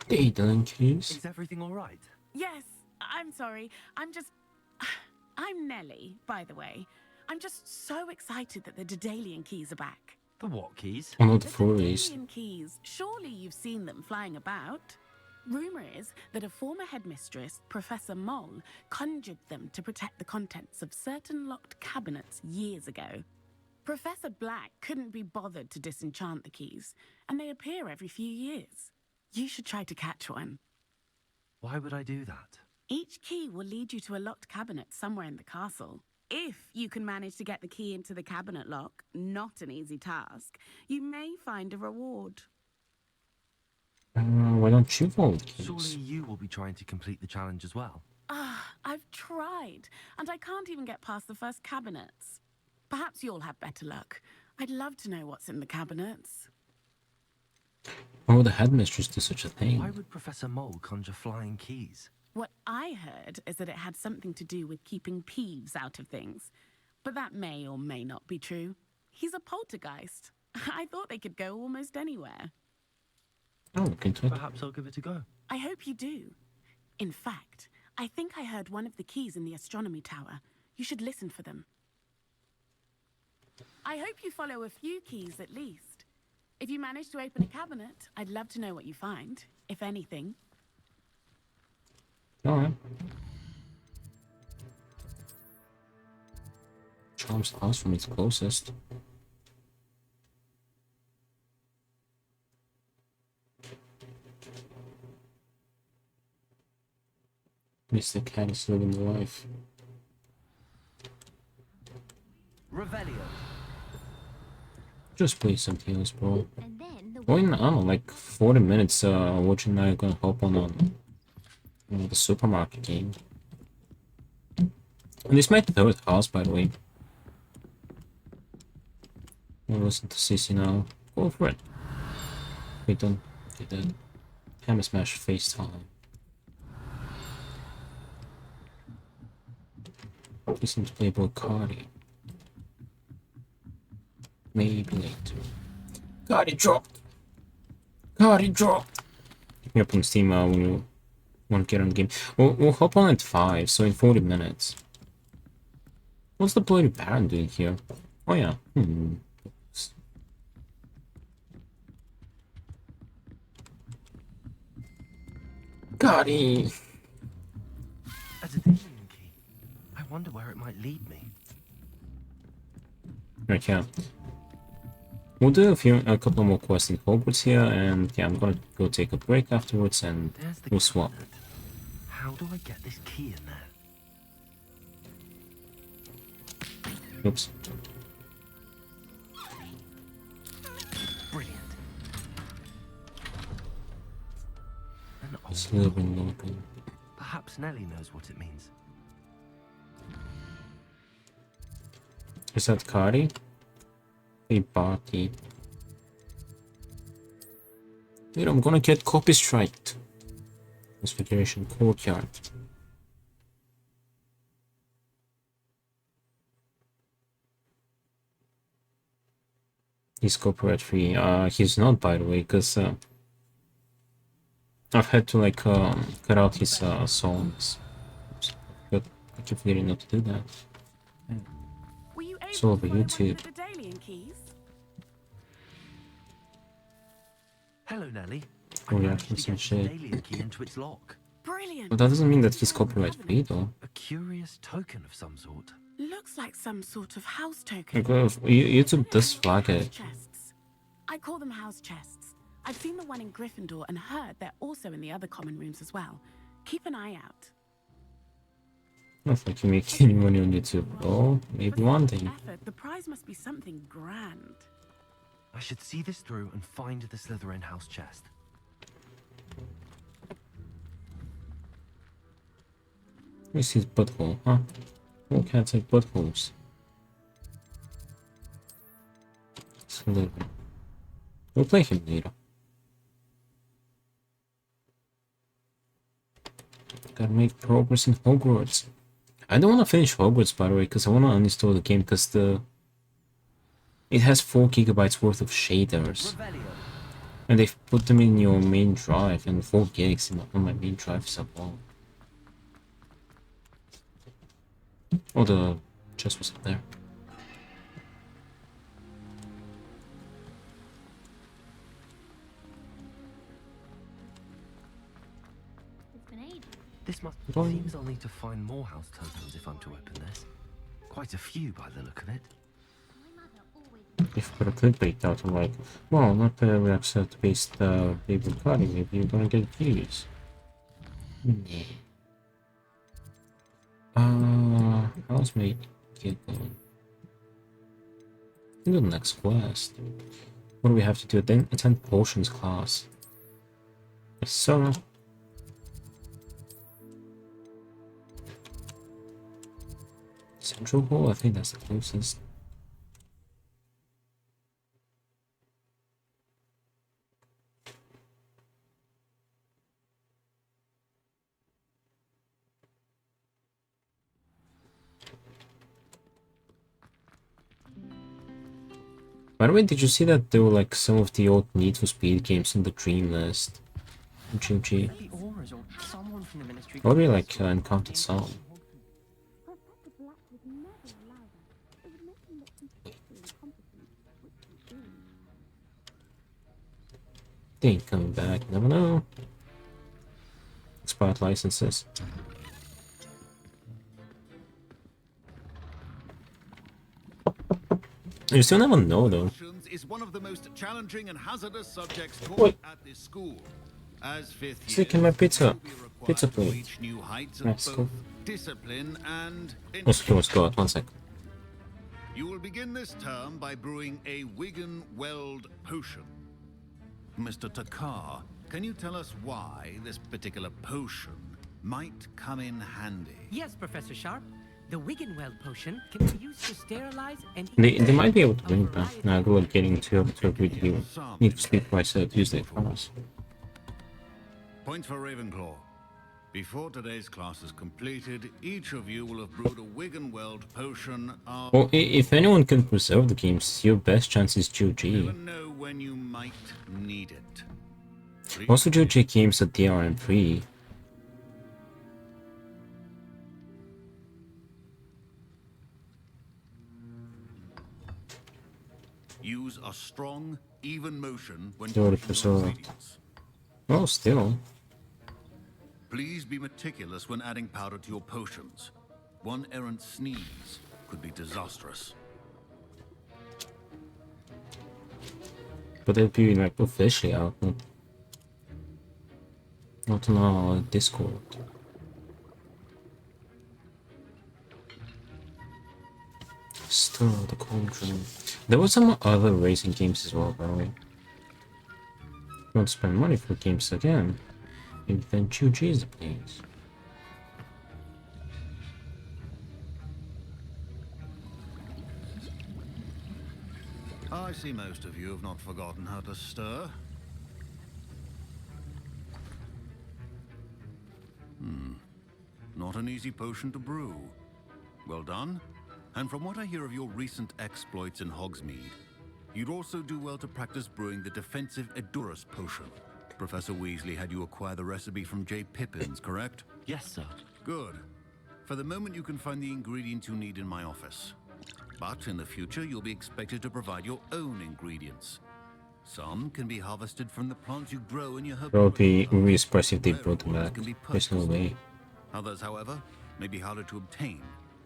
Daedalian keys? Is everything all right? Yes, I'm sorry. I'm Nelly, by the way. I'm just so excited that the Daedalian keys are back. The what keys? Oh, not the Furries. Daedalian keys. Surely you've seen them flying about. Rumour is that a former headmistress, Professor Moll, conjured them to protect the contents of certain locked cabinets years ago. Professor Black couldn't be bothered to disenchant the keys, and they appear every few years. You should try to catch one. Why would I do that? Each key will lead you to a locked cabinet somewhere in the castle. If you can manage to get the key into the cabinet lock, not an easy task, you may find a reward. Why don't you hold keys? Surely you will be trying to complete the challenge as well. I've tried, and I can't even get past the first cabinets. Perhaps you'll have better luck. I'd love to know what's in the cabinets. Why would the headmistress do such a thing? Why would Professor Mole conjure flying keys? What I heard is that it had something to do with keeping Peeves out of things. But that may or may not be true. He's a poltergeist. I thought they could go almost anywhere. Oh, look into it. Perhaps I'll give it a go. I hope you do. In fact, I think I heard one of the keys in the astronomy tower. You should listen for them. I hope you follow a few keys at least. If you manage to open a cabinet, I'd love to know what you find, if anything. Alright. Charm's classroom is closest. Mr. Cat is living the life. Revelio. Just play something else, bro. Going, I don't know, like 40 minutes watching now, gonna hop on the supermarket game. And this is my third house, by the way. I'll listen to CC now. Go for it. Wait, don't do that. Hammer Smash FaceTime. Listen to Playboy Cardi. Maybe later. Cardi dropped! Cardi dropped! Pick me up on Steam when you want to get on the game. We'll hop on at 5, so in 40 minutes. What's the bloody Baron doing here? Oh yeah. Cardi! A Daedalian key. I wonder where it might lead me. Right, yeah. We'll do a couple more quests in Hogwarts here, and yeah, I'm gonna go take a break afterwards, and we'll swap. How do I get this key in there? Oops. Brilliant. An old Slithering open. Perhaps Nelly knows what it means. Is that Cardi? A party. Dude, I'm gonna get copy striked. Federation Courtyard. He's copyright free. He's not, by the way, because I've had to like cut out his songs. But I keep forgetting not to do that. It's all over YouTube. Hello, Nelly. Oh yeah, some shit. Daedalian key into its lock. Brilliant. But that doesn't mean that he's copyright free, though. A curious token of some sort. Looks like some sort of house token. YouTube does flag it. Chests. I call them house chests. I've seen the one in Gryffindor and heard they're also in the other common rooms as well. Keep an eye out. Not like you make any money on YouTube. Oh, maybe one day. The prize must be something grand. I should see this through and find the Slytherin house chest. Where's his butthole, huh? All cats have buttholes. a little bit. We'll play him later. Gotta make progress in Hogwarts. I don't want to finish Hogwarts, by the way, because I want to uninstall the game, because it has 4 gigabytes worth of shaders. And they've put them in your main drive, and 4 gigs on my main drive is up long. Oh, the chest was up there. This must seems I'll need to find more house tokens if I'm to open this. Quite a few by the look of it. If I put a clickbait out, I'm like, well, not we accept based baby party, maybe you're gonna get views. Yeah. How's my kid going? Do the next quest. What do we have to do? Attend potions class. Yes, sir. Central Hall? I think that's the closest. By the way, did you see that there were like some of the old Need for Speed games in the Dream list? GG. Already like encountered some. They ain't coming back, never know. Expired licenses. You still never know though. Is one of the most challenging and hazardous subjects taught at this school. As fifth year, Stick in my pizza. Pizza plate. Nice, cool. Discipline and Let's go out 1 sec. You will begin this term by brewing a Wigan Weld potion. Mr. Takar, can you tell us why this particular potion might come in handy? Yes, Professor Sharp. The Wiggenweld potion can be used to sterilize and They might be able to win, but now good luck getting to agree to you. Need to sleep by Tuesday for us. Point for Ravenclaw. Before today's class is completed, each of you will have brewed a Wiggenweld potion of... Well, if anyone can preserve the games, your best chance is GOG. Never know when you might need it. Also, GOG games are DRM free. Use a strong, even motion when Already pushing preserved. your ingredients. Oh, still. Please be meticulous when adding powder to your potions. One errant sneeze could be disastrous. But they'll be like officially out, not on our Discord. Stir the cauldron. There were some other racing games as well, by the way. Don't spend money for games again. Maybe then GOG is the place. I see most of you have not forgotten how to stir. Not an easy potion to brew. Well done. And from what I hear of your recent exploits in Hogsmeade, you'd also do well to practice brewing the defensive Edurus potion. Professor Weasley had you acquire the recipe from J. Pippins, correct? Yes, sir. Good. For the moment, you can find the ingredients you need in my office. But in the future, you'll be expected to provide your own ingredients. Some can be harvested from the plants you grow in your That would be really surprised if they brought them back. can be There's no way. Others, however, may be harder to obtain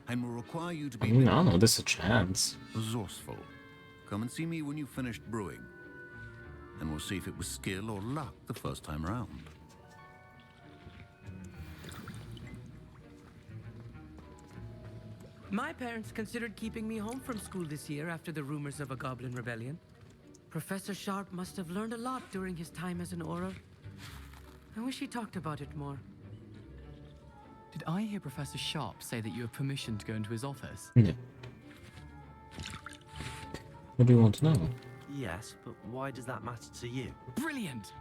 and will require you to I be mean, I don't know, there's a chance. resourceful. Come and see me when you've finished brewing, and we'll see if it was skill or luck the first time round. My parents considered keeping me home from school this year after the rumors of a goblin rebellion. Professor Sharp must have learned a lot during his time as an Auror. I wish he talked about it more. Did I hear Professor Sharp say that you have permission to go into his office? Yeah. What do you want to know? Yes, but why does that matter to you? Brilliant!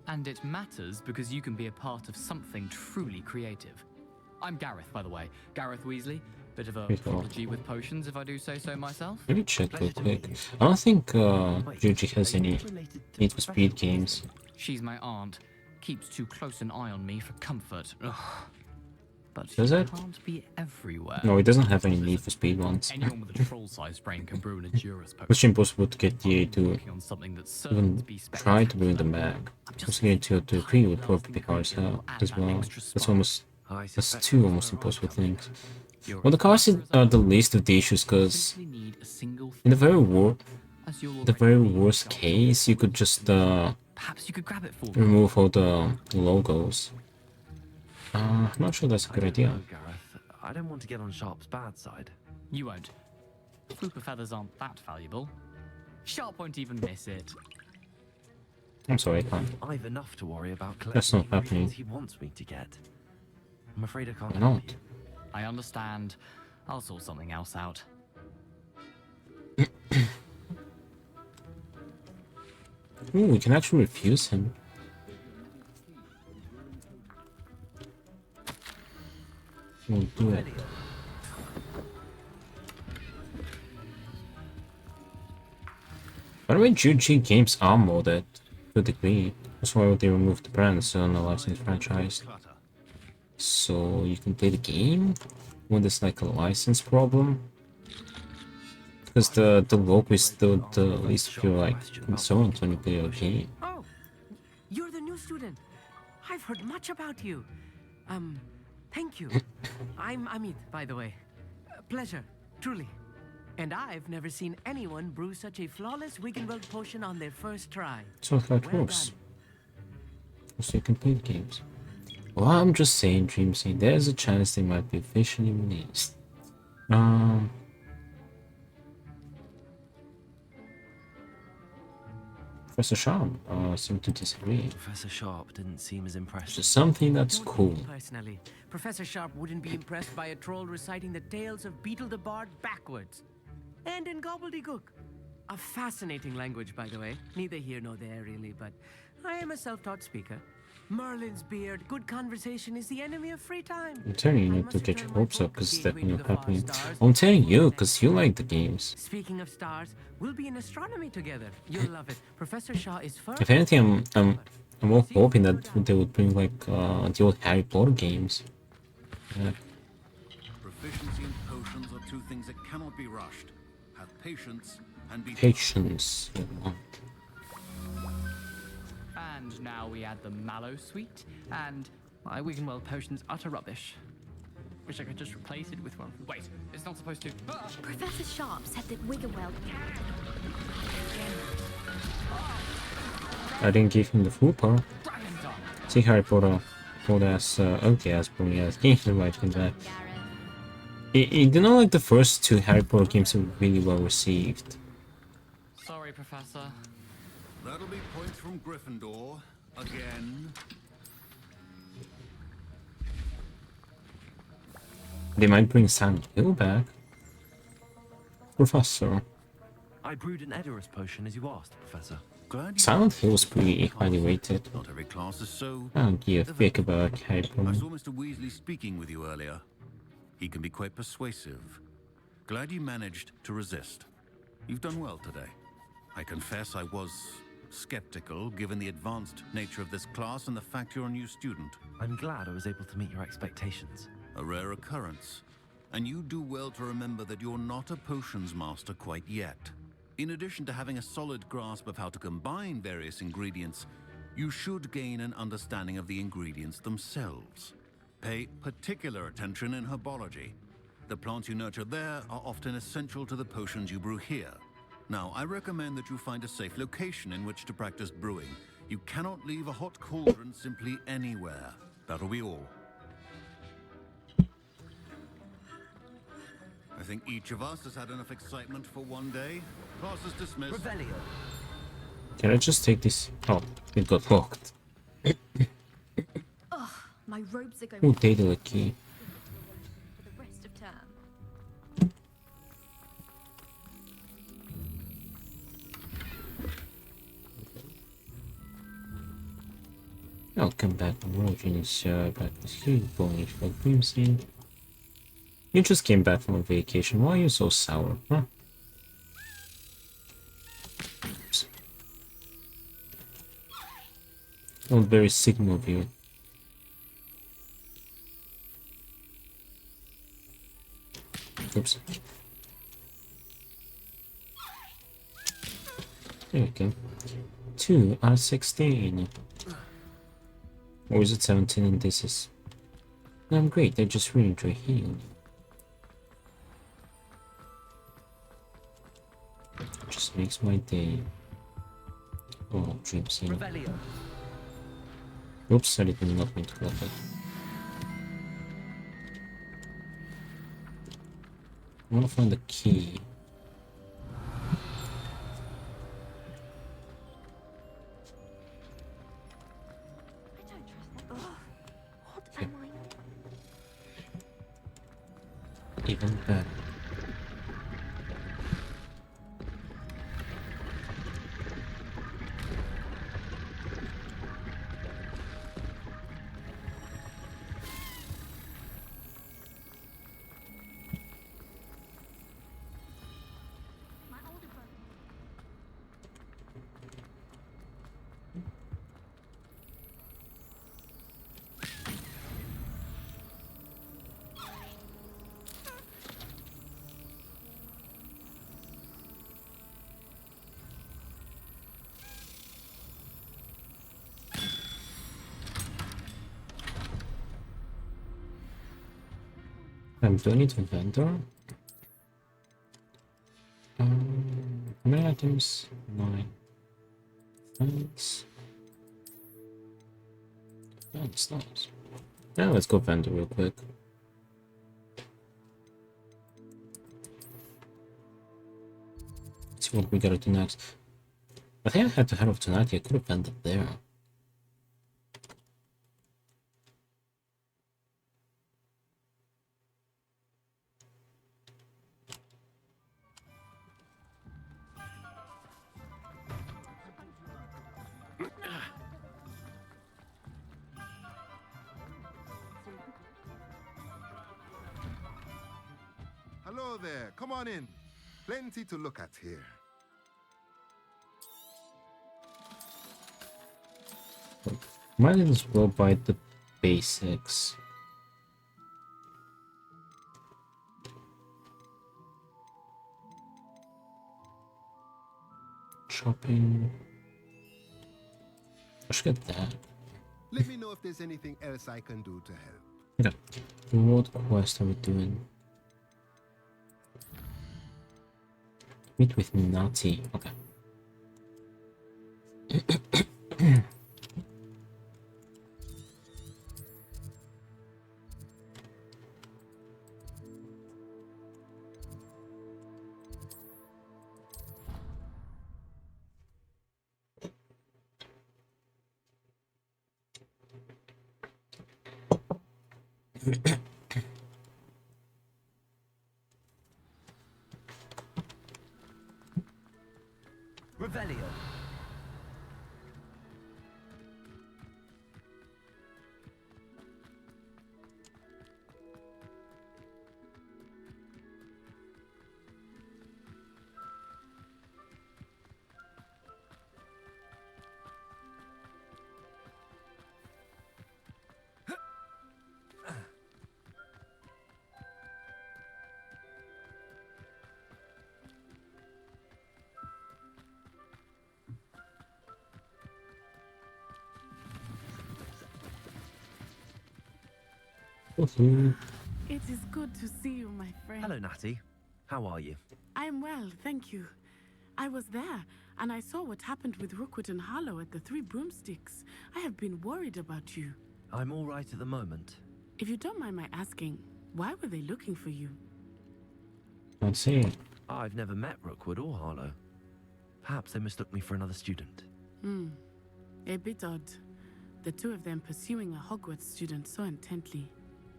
And it matters because you can be a part of something truly creative. I'm Gareth, by the way. Gareth Weasley. Bit of a prodigy with potions, if I do say so myself. Let me check real quick. I don't think Yuji has any Need for Speed games. She's my aunt. Keeps too close an eye on me for comfort. Ugh. But she Does it? can't be everywhere. No, it doesn't have any Need for Speed ones. Anyone with a troll-sized brain can brew an Endurus potion. It's impossible to get DA to On something that's certain to even be try to bring them back. Also getting 2 to 3 would probably be hard as hell as well. That's 2 almost impossible things. Well, the cars are the least of the issues because in the very worst case, you could just Perhaps you could grab it for me. remove all the logos. I'm not sure that's a good idea. Gareth, I don't want to get on Sharp's bad side. You won't. Flooper feathers aren't that valuable. Sharp won't even miss it. I'm sorry, I can't. I've enough to worry about That's collecting not the happening. ingredients he wants me to get. I'm afraid I can't Why help not? you. I understand. I'll sort something else out. Ooh, we can actually refuse him. We'll do it. By the way, GG games are modded to a degree. That's why they removed the brands on a licensed franchise. So you can play the game when there's like a license problem. Because the logo is still the least of your like concerns when you play a game. Oh, you're the new student. I've heard much about you. Thank you. I'm Amit, by the way. Pleasure, truly. And I've never seen anyone brew such a flawless Wiggenweld potion on their first try. So how it works. So you can play the games. Well, I'm just saying, Dreamsy, there's a chance they might be officially released. Professor Sharp seemed to disagree. Professor Sharp didn't seem as impressed. Just something that's cool. Personally, Professor Sharp wouldn't be impressed by a troll reciting the tales of Beetle the Bard backwards. And in gobbledygook. A fascinating language, by the way. Neither here nor there, really, but I am a self-taught speaker. Merlin's beard, good conversation is the enemy of free time. I'm telling you not to get your hopes up because it's definitely not happening. I'm telling you because you like the games. Speaking of stars, we'll be in astronomy together. You'll love it. Professor Shaw is first. If anything, I'm more hoping that they would bring like the old Harry Potter games. Yeah. Proficiency in potions are 2 things that cannot be rushed. Have patience and be Patience. And now we add the mallow sweet, and my Wiggenweld potion's utter rubbish. Wish I could just replace it with one. Wait, it's not supposed to. Professor Sharp said that Wiggenweld. I didn't give him the full power. See Harry Potter old ass ugly ass pony ass games right from that. You know, like the first 2 Harry Potter games were really well received. Sorry, Professor. That'll be points from Gryffindor again. They might bring Silent Hill back. Professor. I brewed an Edorus potion as you asked, Professor. Silent Hill was pretty highly rated. Not every class is so. I don't give a fuck about Harry I Potter. saw Mr. Weasley speaking with you earlier. He can be quite persuasive. Glad you managed to resist. You've done well today. I confess I was skeptical, given the advanced nature of this class and the fact you're a new student. I'm glad I was able to meet your expectations. A rare occurrence. And you do well to remember that you're not a potions master quite yet. In addition to having a solid grasp of how to combine various ingredients, you should gain an understanding of the ingredients themselves. Pay particular attention in herbology. The plants you nurture there are often essential to the potions you brew here. Now, I recommend that you find a safe location in which to practice brewing. You cannot leave a hot cauldron simply anywhere. That'll be all. I think each of us has had enough excitement for one day. Class is dismissed. Revelio. Can I just take this? Oh, it got locked. Ugh, my robes are going. Ooh, data key. For the rest of term. Welcome back, Rogen, back with Hugh, going for Crimson. You just came back from a vacation. Why are you so sour, huh? Oops. Not very Sigma of you. Oops. There we go. 2 out of 16. Or is it 17 and this is... I'm great, I just really enjoy healing. Just makes my day. Oh, dream scene. Oops, I did not mean to block it. I want to find the key. Okay. Even better. Do I need a vendor? How many items? 9. Thanks. Yeah, that's nice. Yeah, let's go vendor real quick. Let's see what we gotta do next. I think I had to head off tonight. I could have vended there. Hello there, come on in. Plenty to look at here. Might as well buy the basics. Shopping. I should get that. Let me know if there's anything else I can do to help. Okay. What quest are we doing? Meet with Nazi. Okay. Revelio. It is good to see you, my friend. Hello, Natty. How are you? I'm well, thank you. I was there, and I saw what happened with Rookwood and Harlow at the Three Broomsticks. I have been worried about you. I'm all right at the moment. If you don't mind my asking, why were they looking for you? Let's see. I've never met Rookwood or Harlow. Perhaps they mistook me for another student. A bit odd. The two of them pursuing a Hogwarts student so intently.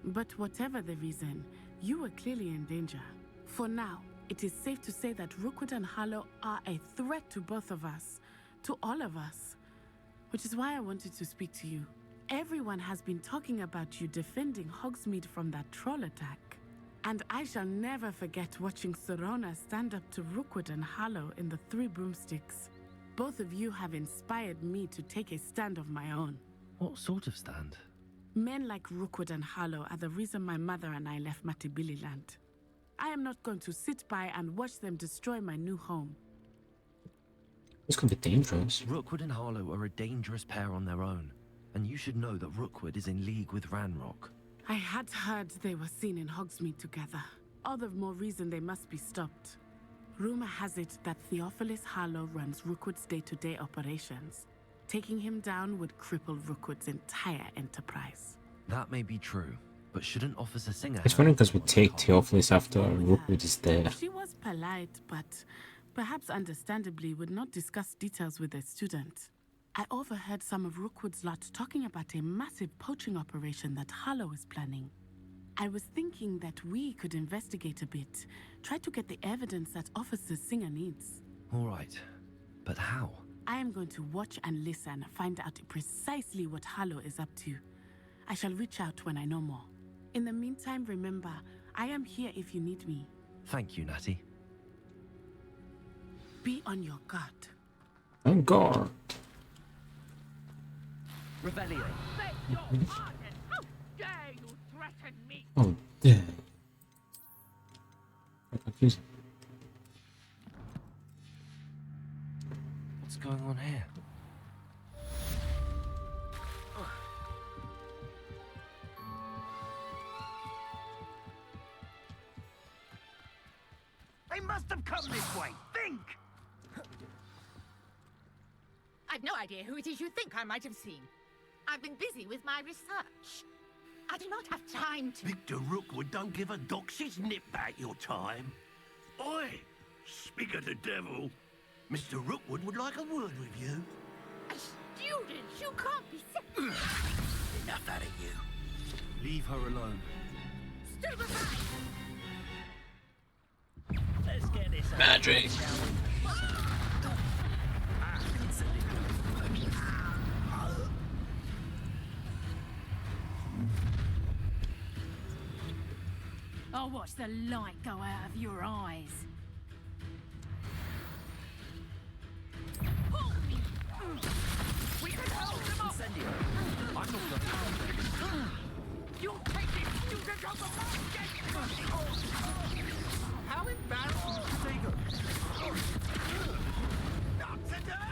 But whatever the reason, you were clearly in danger. For now, it is safe to say that Rookwood and Harlow are a threat to both of us. To all of us. Which is why I wanted to speak to you. Everyone has been talking about you defending Hogsmeade from that troll attack. And I shall never forget watching Serona stand up to Rookwood and Harlow in the Three Broomsticks. Both of you have inspired me to take a stand of my own. What sort of stand? Men like Rookwood and Harlow are the reason my mother and I left Matibililand. I am not going to sit by and watch them destroy my new home. This could be dangerous. Rookwood and Harlow are a dangerous pair on their own, and you should know that Rookwood is in league with Ranrock. I had heard they were seen in Hogsmeade together. All the more reason they must be stopped. Rumor has it that Theophilus Harlow runs Rookwood's day-to-day operations. Taking him down would cripple Rookwood's entire enterprise. That may be true, but shouldn't Officer Singer It's funny because we take Theophilus after Rookwood is there. She was polite, but perhaps understandably would not discuss details with a student. I overheard some of Rookwood's lot talking about a massive poaching operation that Harlow is planning. I was thinking that we could investigate a bit, try to get the evidence that Officer Singer needs. All right, but how? I am going to watch and listen, find out precisely what Harlow is up to. I shall reach out when I know more. In the meantime, remember, I am here if you need me. Thank you, Natty. Be on your guard. On guard. Revelio. Oh, yeah. Confusing. What's going on here? They must have come this way. Think! I've no idea who it is you think I might have seen. I've been busy with my research. I do not have time to... Victor Rookwood don't give a doxy's nip back your time. Oi! Speak of the devil. Mr. Rookwood would like a word with you. A student? You can't be... Enough out of you. Leave her alone. Still behind! Let's get this Magic. I'll watch the light go out of your eyes. We can hold them up! I'm not done. You'll take this student on the How embarrassing to take her! Not today!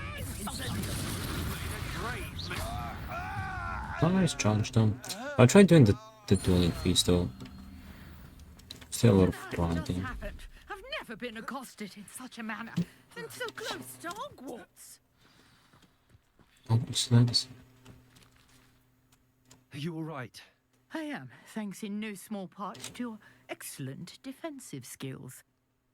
Nice charge though. I'll try doing the dueling feast though. Still a lot of grinding. I've never been accosted in such a manner, and so close to Hogwarts. Oh, it's nice. Are you all right? I am, thanks in no small part to your excellent defensive skills.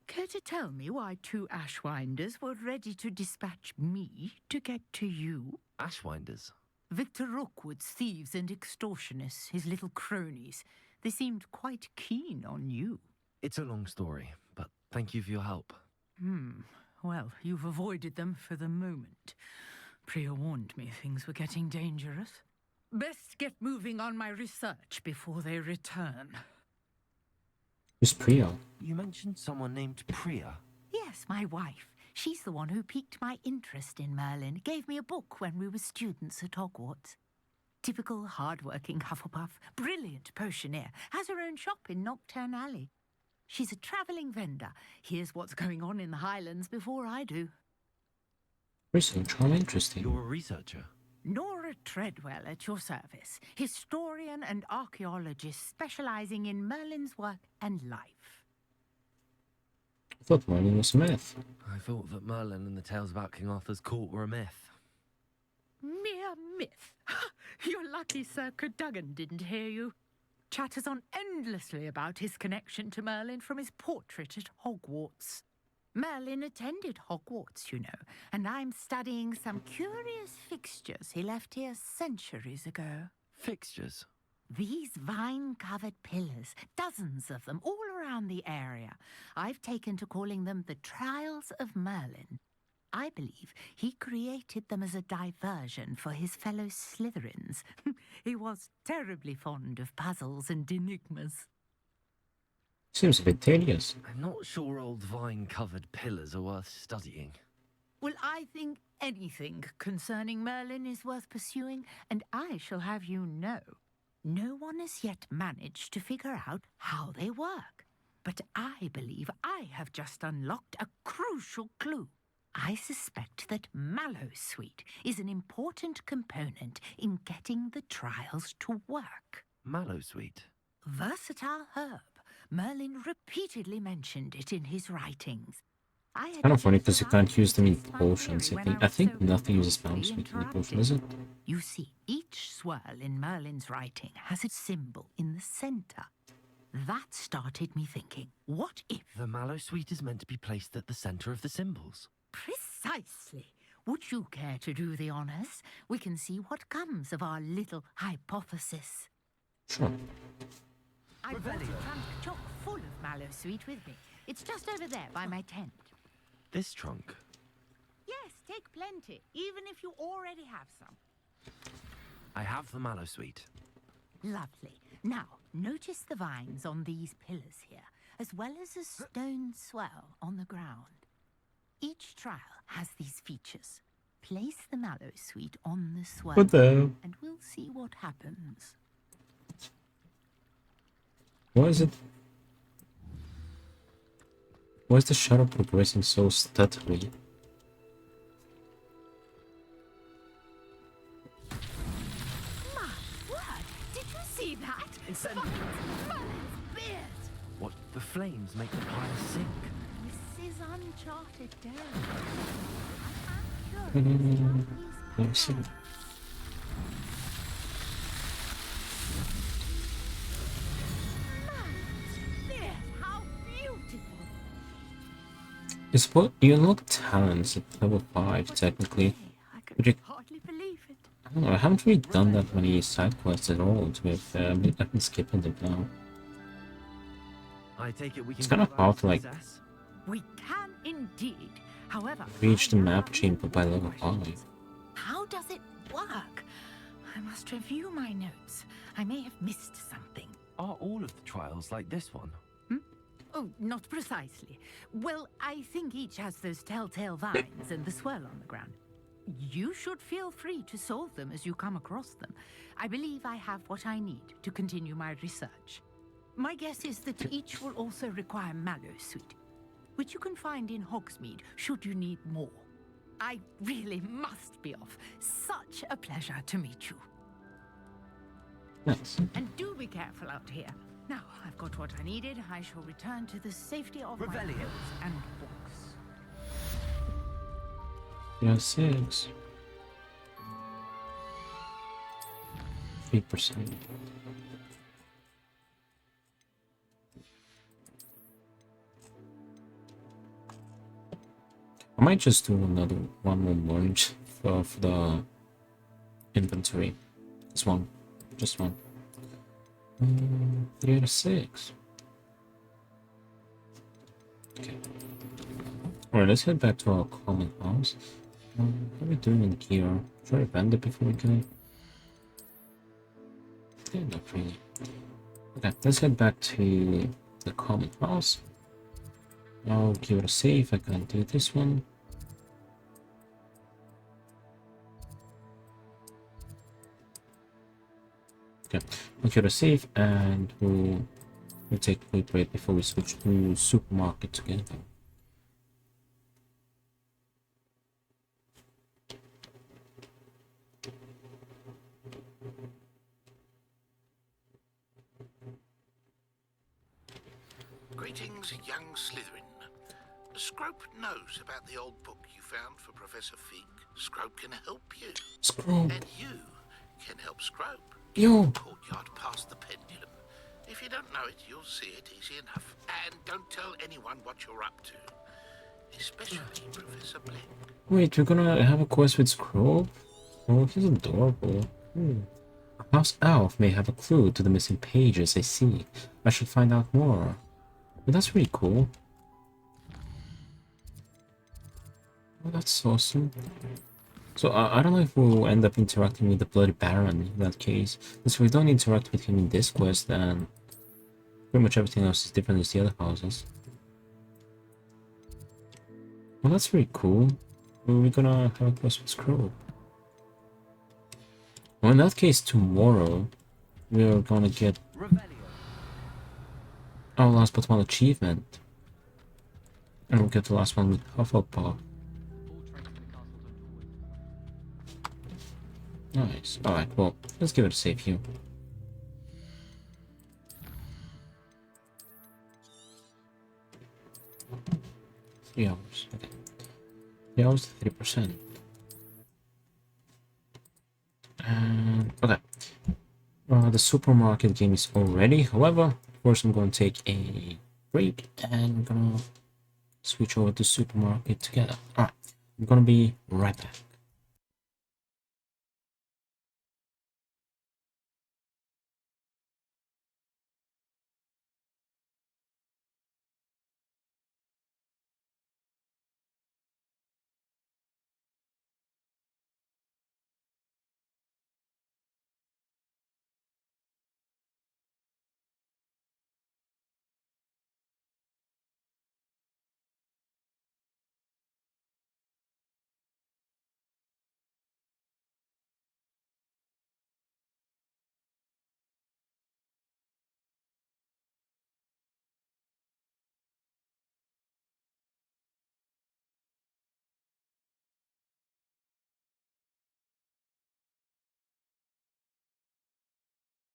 Care to tell me why two Ashwinders were ready to dispatch me to get to you? Ashwinders? Victor Rookwood's thieves and extortionists, his little cronies. They seemed quite keen on you. It's a long story, but thank you for your help. Well, you've avoided them for the moment. Priya warned me things were getting dangerous. Best get moving on my research before they return. Who's Priya? You mentioned someone named Priya. Yes, my wife. She's the one who piqued my interest in Merlin. Gave me a book when we were students at Hogwarts. Typical hard-working Hufflepuff, brilliant potioneer, has her own shop in Knockturn Alley. She's a travelling vendor. Hears what's going on in the Highlands before I do. Research, how interesting. You're a researcher? Nora Treadwell at your service, historian and archaeologist specialising in Merlin's work and life. I thought Merlin was a myth. I thought that Merlin and the tales about King Arthur's court were a myth. Mere myth. You're lucky Sir Cadogan didn't hear you. Chatters on endlessly about his connection to Merlin from his portrait at Hogwarts. Merlin attended Hogwarts, you know, and I'm studying some curious fixtures he left here centuries ago. Fixtures? These vine-covered pillars, dozens of them, all around the area. I've taken to calling them the Trials of Merlin. I believe he created them as a diversion for his fellow Slytherins. He was terribly fond of puzzles and enigmas. Seems a bit tedious. I'm not sure old vine-covered pillars are worth studying. Well, I think anything concerning Merlin is worth pursuing, and I shall have you know, no one has yet managed to figure out how they work. But I believe I have just unlocked a crucial clue. I suspect that Mallowsweet is an important component in getting the trials to work. Mallowsweet? Versatile herb. Merlin repeatedly mentioned it in his writings. It's kind of funny because you can't use them in potions. I think nothing uses Mallowsweet in the potion, is it? You see, each swirl in Merlin's writing has a symbol in the center. That started me thinking, what if... The Mallowsweet is meant to be placed at the center of the symbols. Precisely. Would you care to do the honors? We can see what comes of our little hypothesis. Sure. I brought a trunk chock full of Mallowsweet with me. It's just over there by my tent. This trunk? Yes, take plenty, even if you already have some. I have the Mallowsweet. Lovely. Now, notice the vines on these pillars here, as well as a stone swell on the ground. Each trial has these features. Place the Mallowsweet on the swell, What the? and we'll see what happens. Why is it? Why is the shadow progressing so steadily? My word! Did you see that? Incendiary! Merlin's beard! What? The flames make the pyre sink. This is uncharted territory. Let me see. How beautiful! You unlock talents at level 5, technically. But Hardly believe it. I don't know, I haven't really done that many side quests at all, to be fair. I've been skipping them now. I take it we can It's kind of hard to, like, We can indeed. However, reach the map chamber by level 5. how does it work? I must review my notes. I may have missed something. Are all of the trials like this one? Oh, not precisely. Well, I think each has those telltale vines and the swirl on the ground. You should feel free to solve them as you come across them. I believe I have what I need to continue my research. My guess is that each will also require Mallowsweet, which you can find in Hogsmeade should you need more. I really must be off. Such a pleasure to meet you. Nice. And do be careful out here. Now, I've got what I needed. I shall return to the safety of my house and books. You have 6. 3%. I might just do one more merge for the inventory. Just one. 3 out of 6. Okay. Alright, let's head back to our common house. What are we doing in here? Should I bend it before we go? Yeah, not really. Okay, let's head back to the common house. I'll give it a save. I can't do this one. Okay, we'll give it a save and we'll take a quick break before we switch to supermarket together. Greetings, young Slytherin. Scrope knows about the old book you found for Professor Fig. Scrope can help you. Scrope. And you can help Scrope. Yo. Courtyard past the pendulum. If you don't know it, you'll see it easy enough. And don't tell anyone what you're up to. Especially Professor Blank. Wait, we're gonna have a quest with Scrope? Oh, he's adorable. A house elf may have a clue to the missing pages, I see. I should find out more. But that's really cool. Oh, that's awesome. So I don't know if we'll end up interacting with the Bloody Baron in that case. Because we don't interact with him in this quest, then pretty much everything else is different as the other houses. Well, that's very cool. We're gonna have a quest with Scroll. Well, in that case, tomorrow we're gonna get our last but one achievement. And we'll get the last one with Hufflepuff. Nice. Alright, well, let's give it a save here. Three hours. Okay. 3 hours, 30%. And okay. The supermarket game is all ready. However, first I'm going to take a break and I'm gonna switch over to supermarket together. Alright, I'm gonna be right back.